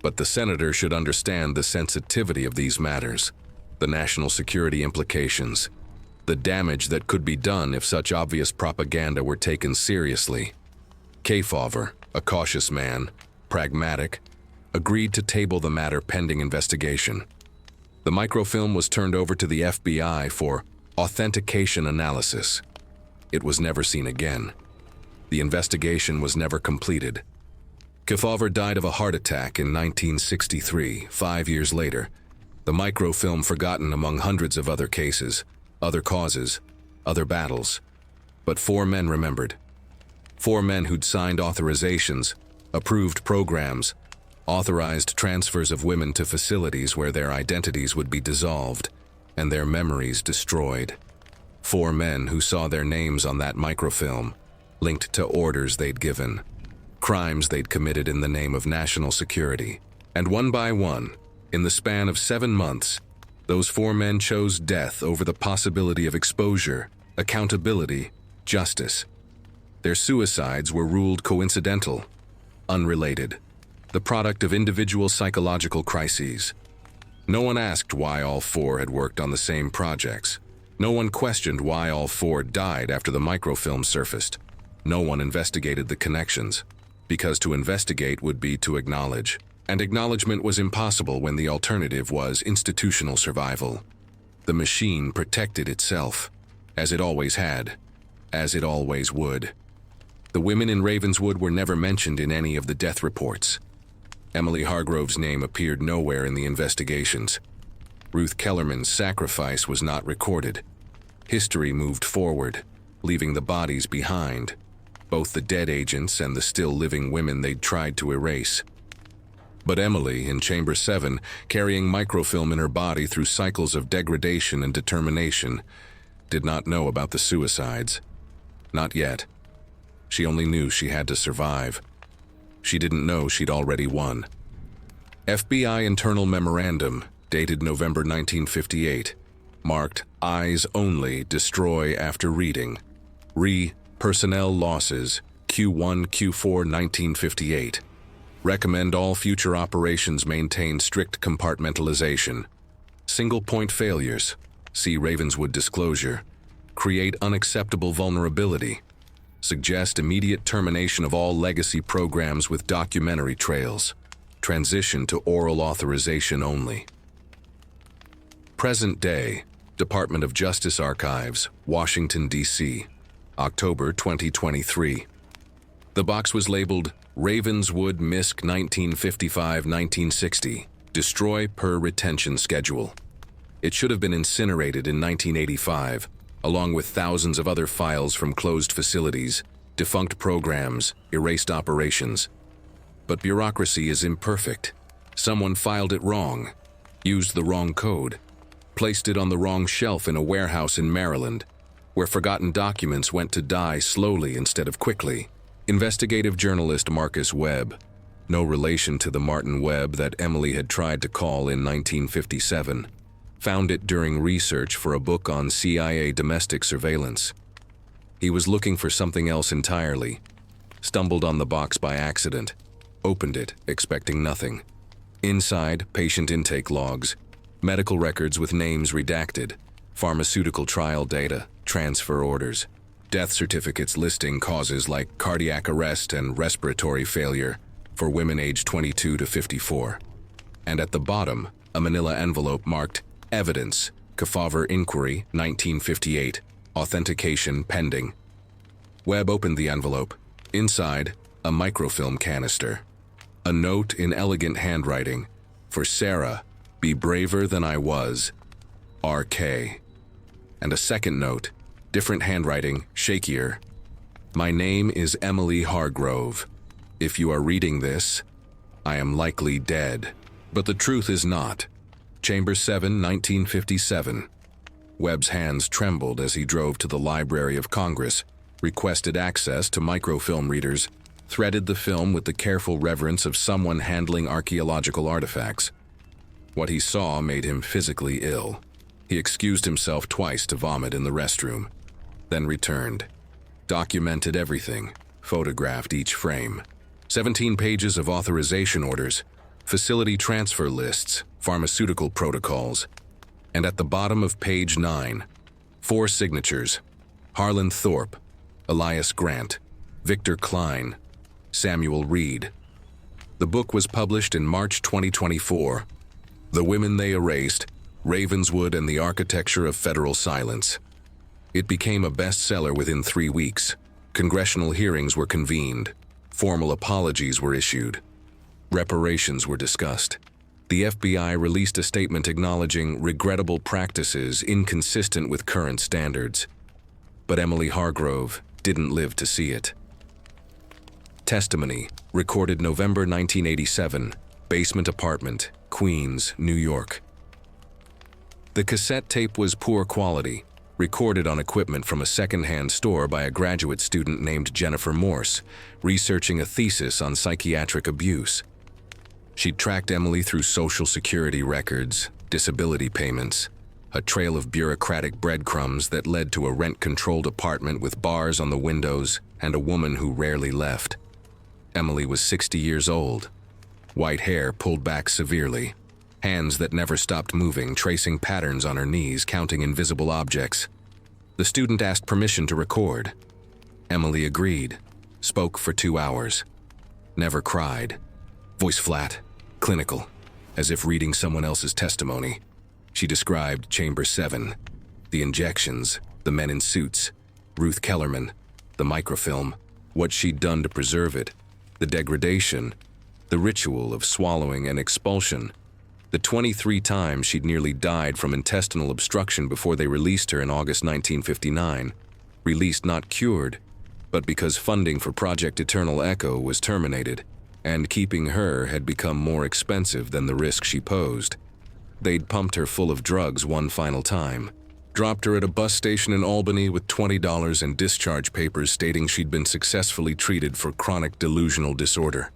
but the senator should understand the sensitivity of these matters, the national security implications, the damage that could be done if such obvious propaganda were taken seriously. Kefauver, a cautious man, pragmatic, agreed to table the matter pending investigation. The microfilm was turned over to the FBI for authentication analysis. It was never seen again. The investigation was never completed. Kefauver died of a heart attack in 1963, 5 years later. The microfilm forgotten among hundreds of other cases, other causes, other battles. But 4 men remembered. 4 men who'd signed authorizations, approved programs, authorized transfers of women to facilities where their identities would be dissolved and their memories destroyed. 4 men who saw their names on that microfilm, linked to orders they'd given, crimes they'd committed in the name of national security. And one by one, in the span of 7 months, those 4 men chose death over the possibility of exposure, accountability, justice. Their suicides were ruled coincidental, unrelated, the product of individual psychological crises. No one asked why all 4 had worked on the same projects. No one questioned why all 4 died after the microfilm surfaced. No one investigated the connections, because to investigate would be to acknowledge, and acknowledgement was impossible when the alternative was institutional survival. The machine protected itself, as it always had, as it always would. The women in Ravenswood were never mentioned in any of the death reports. Emily Hargrove's name appeared nowhere in the investigations. Ruth Kellerman's sacrifice was not recorded. History moved forward, leaving the bodies behind, both the dead agents and the still living women they'd tried to erase. But Emily, in Chamber 7, carrying microfilm in her body through cycles of degradation and determination, did not know about the suicides. Not yet. She only knew she had to survive. She didn't know she'd already won. FBI Internal Memorandum, dated November 1958, marked Eyes Only, Destroy After Reading. Personnel Losses, Q1, Q4 1958. Recommend all future operations maintain strict compartmentalization. Single point failures, see Ravenswood Disclosure. Create unacceptable vulnerability. Suggest immediate termination of all legacy programs with documentary trails. Transition to oral authorization only. Present day, Department of Justice Archives, Washington, D.C., October 2023. The box was labeled Ravenswood MISC 1955-1960, Destroy per Retention Schedule. It should have been incinerated in 1985, along with thousands of other files from closed facilities, defunct programs, erased operations. But bureaucracy is imperfect. Someone filed it wrong, used the wrong code, placed it on the wrong shelf in a warehouse in Maryland, where forgotten documents went to die slowly instead of quickly. Investigative journalist Marcus Webb, no relation to the Martin Webb that Emily had tried to call in 1957, found it during research for a book on CIA domestic surveillance. He was looking for something else entirely, stumbled on the box by accident, opened it, expecting nothing. Inside, patient intake logs, medical records with names redacted, pharmaceutical trial data, transfer orders, death certificates listing causes like cardiac arrest and respiratory failure for women aged 22 to 54. And at the bottom, a manila envelope marked Evidence, Kefauver Inquiry, 1958, Authentication Pending. Webb opened the envelope. Inside, a microfilm canister. A note in elegant handwriting. For Sarah, be braver than I was. R.K. And a second note, different handwriting, shakier. My name is Emily Hargrove. If you are reading this, I am likely dead. But the truth is not. Chamber 7, 1957. Webb's hands trembled as he drove to the Library of Congress, requested access to microfilm readers, threaded the film with the careful reverence of someone handling archaeological artifacts. What he saw made him physically ill. He excused himself twice to vomit in the restroom, then returned. Documented everything, photographed each frame. 17 pages of authorization orders, facility transfer lists, pharmaceutical protocols, and at the bottom of page 9, 4 signatures: Harlan Thorpe, Elias Grant, Victor Klein, Samuel Reed. The book was published in March 2024. The Women They Erased, Ravenswood and the Architecture of Federal Silence. It became a bestseller within 3 weeks. Congressional hearings were convened. Formal apologies were issued. Reparations were discussed. The FBI released a statement acknowledging regrettable practices inconsistent with current standards. But Emily Hargrove didn't live to see it. Testimony, recorded November 1987, basement apartment, Queens, New York. The cassette tape was poor quality, recorded on equipment from a second-hand store by a graduate student named Jennifer Morse, researching a thesis on psychiatric abuse. She'd tracked Emily through Social Security records, disability payments, a trail of bureaucratic breadcrumbs that led to a rent-controlled apartment with bars on the windows and a woman who rarely left. Emily was 60 years old. White hair pulled back severely, hands that never stopped moving, tracing patterns on her knees, counting invisible objects. The student asked permission to record. Emily agreed, spoke for 2 hours. Never cried. Voice flat, clinical, as if reading someone else's testimony. She described Chamber 7, the injections, the men in suits, Ruth Kellerman, the microfilm, what she'd done to preserve it, the degradation, the ritual of swallowing and expulsion, the 23 times she'd nearly died from intestinal obstruction before they released her in August 1959, released not cured, but because funding for Project Eternal Echo was terminated, and keeping her had become more expensive than the risk she posed. They'd pumped her full of drugs one final time, dropped her at a bus station in Albany with $20 and discharge papers stating she'd been successfully treated for chronic delusional disorder.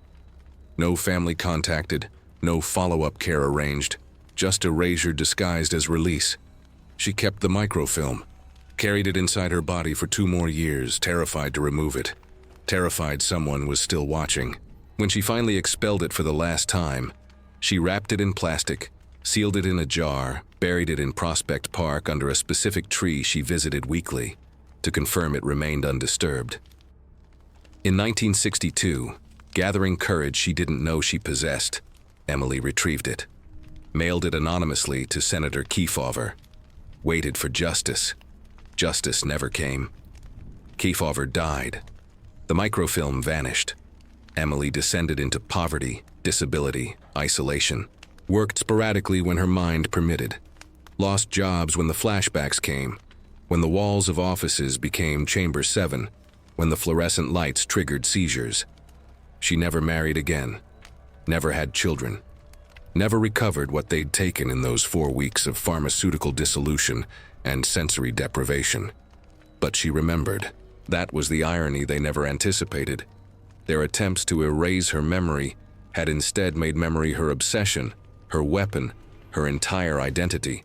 No family contacted, no follow-up care arranged, just erasure disguised as release. She kept the microfilm, carried it inside her body for 2 more years, terrified to remove it, terrified someone was still watching. When she finally expelled it for the last time, she wrapped it in plastic, sealed it in a jar, buried it in Prospect Park under a specific tree she visited weekly, to confirm it remained undisturbed. In 1962, gathering courage she didn't know she possessed, Emily retrieved it, mailed it anonymously to Senator Kefauver, waited for justice. Justice never came. Kefauver died. The microfilm vanished. Emily descended into poverty, disability, isolation, worked sporadically when her mind permitted, lost jobs when the flashbacks came, when the walls of offices became Chamber 7, when the fluorescent lights triggered seizures. She never married again, never had children, never recovered what they'd taken in those 4 weeks of pharmaceutical dissolution and sensory deprivation. But she remembered. That was the irony they never anticipated. Their attempts to erase her memory had instead made memory her obsession, her weapon, her entire identity.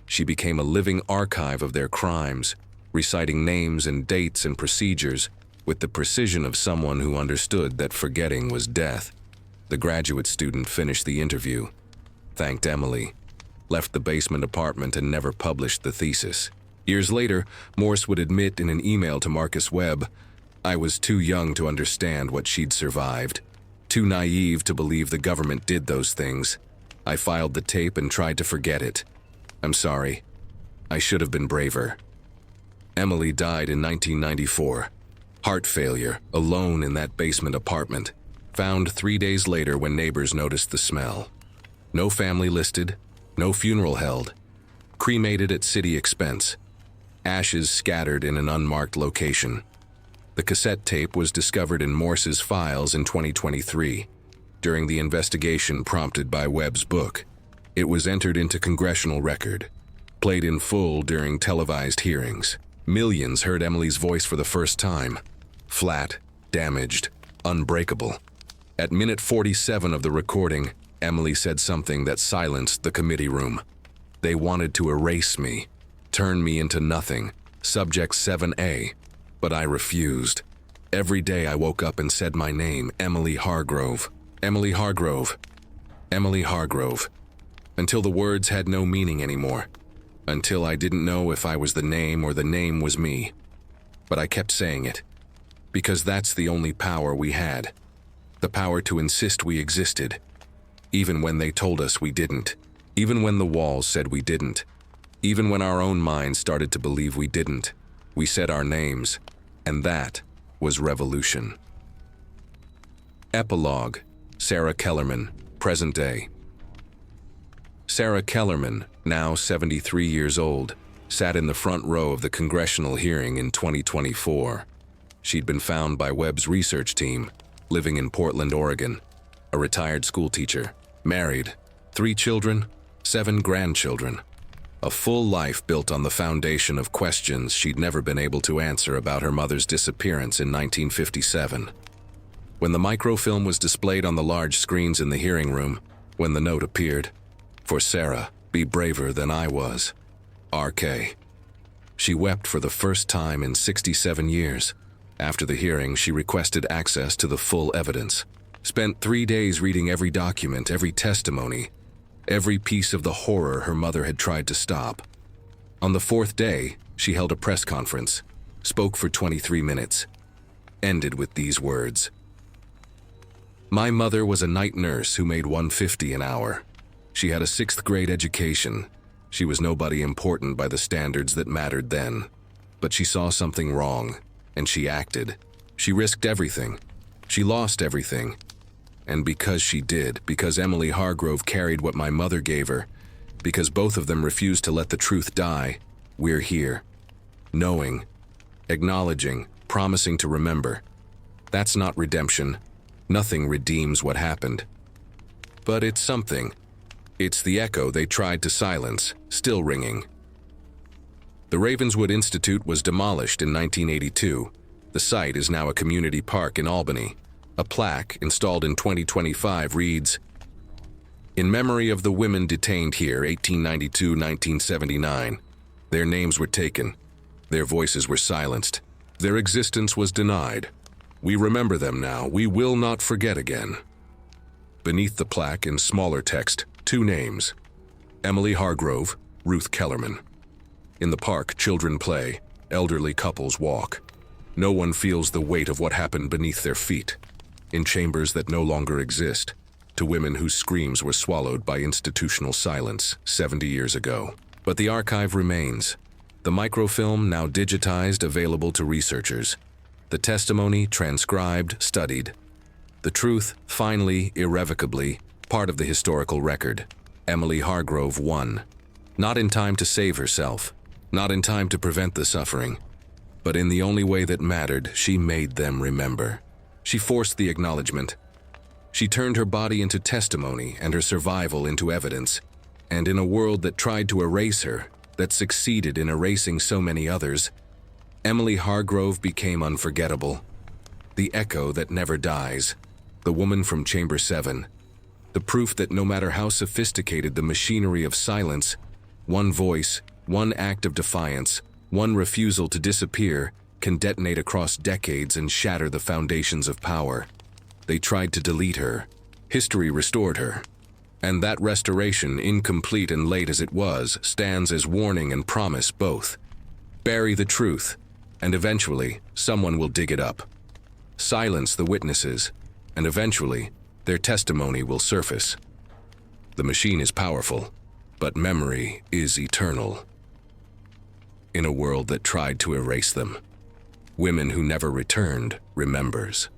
She became a living archive of their crimes, reciting names and dates and procedures with the precision of someone who understood that forgetting was death. The graduate student finished the interview, thanked Emily, left the basement apartment and never published the thesis. Years later, Morse would admit in an email to Marcus Webb, "I was too young to understand what she'd survived, too naive to believe the government did those things. I filed the tape and tried to forget it. I'm sorry. I should have been braver." Emily died in 1994. Heart failure, alone in that basement apartment, found 3 days later when neighbors noticed the smell. No family listed, no funeral held, cremated at city expense, ashes scattered in an unmarked location. The cassette tape was discovered in Morse's files in 2023, during the investigation prompted by Webb's book. It was entered into congressional record, played in full during televised hearings. Millions heard Emily's voice for the first time. Flat, damaged, unbreakable. At minute 47 of the recording, Emily said something that silenced the committee room. They wanted to erase me, turn me into nothing, subject 7A, but I refused. Every day I woke up and said my name, Emily Hargrove, Emily Hargrove, Emily Hargrove, until the words had no meaning anymore, until I didn't know if I was the name or the name was me. But I kept saying it, because that's the only power we had, the power to insist we existed, even when they told us we didn't, even when the walls said we didn't, even when our own minds started to believe we didn't. We said our names, and that was revolution. Epilogue. Sarah Kellerman, present day. Sarah Kellerman, now 73 years old, sat in the front row of the congressional hearing in 2024. She'd been found by Webb's research team, living in Portland, Oregon, a retired schoolteacher, married, 3 children, 7 grandchildren. A full life built on the foundation of questions she'd never been able to answer about her mother's disappearance in 1957. When the microfilm was displayed on the large screens in the hearing room, when the note appeared, "For Sarah, be braver than I was. RK." She wept for the first time in 67 years. After the hearing, she requested access to the full evidence. Spent 3 days reading every document, every testimony, every piece of the horror her mother had tried to stop. On the 4th day, she held a press conference, spoke for 23 minutes, ended with these words. "My mother was a night nurse who made $150 an hour. She had a 6th grade education. She was nobody important by the standards that mattered then. But she saw something wrong, and she acted. She risked everything. She lost everything. And because she did, because Emily Hargrove carried what my mother gave her, because both of them refused to let the truth die, we're here. Knowing, acknowledging, promising to remember. That's not redemption. Nothing redeems what happened. But it's something. It's the echo they tried to silence, still ringing." The Ravenswood Institute was demolished in 1982. The site is now a community park in Albany. A plaque installed in 2025 reads, "In memory of the women detained here 1892-1979. Their names were taken. Their voices were silenced. Their existence was denied. We remember them now. We will not forget again." Beneath the plaque in smaller text, 2 names. Emily Hargrove, Ruth Kellerman. In the park, children play, elderly couples walk. No one feels the weight of what happened beneath their feet. In chambers that no longer exist, to women whose screams were swallowed by institutional silence 70 years ago. But the archive remains. The microfilm now digitized, available to researchers. The testimony transcribed, studied. The truth, finally, irrevocably, part of the historical record. Emily Hargrove won. Not in time to save herself, not in time to prevent the suffering, but in the only way that mattered, she made them remember. She forced the acknowledgement. She turned her body into testimony and her survival into evidence. And in a world that tried to erase her, that succeeded in erasing so many others, Emily Hargrove became unforgettable. The echo that never dies. The woman from Chamber 7. The proof that no matter how sophisticated the machinery of silence, one voice, one act of defiance, one refusal to disappear can detonate across decades and shatter the foundations of power. They tried to delete her. History restored her. And that restoration, incomplete and late as it was, stands as warning and promise both. Bury the truth, and eventually, someone will dig it up. Silence the witnesses, and eventually, their testimony will surface. The machine is powerful, but memory is eternal. In a world that tried to erase them, women who never returned remembers.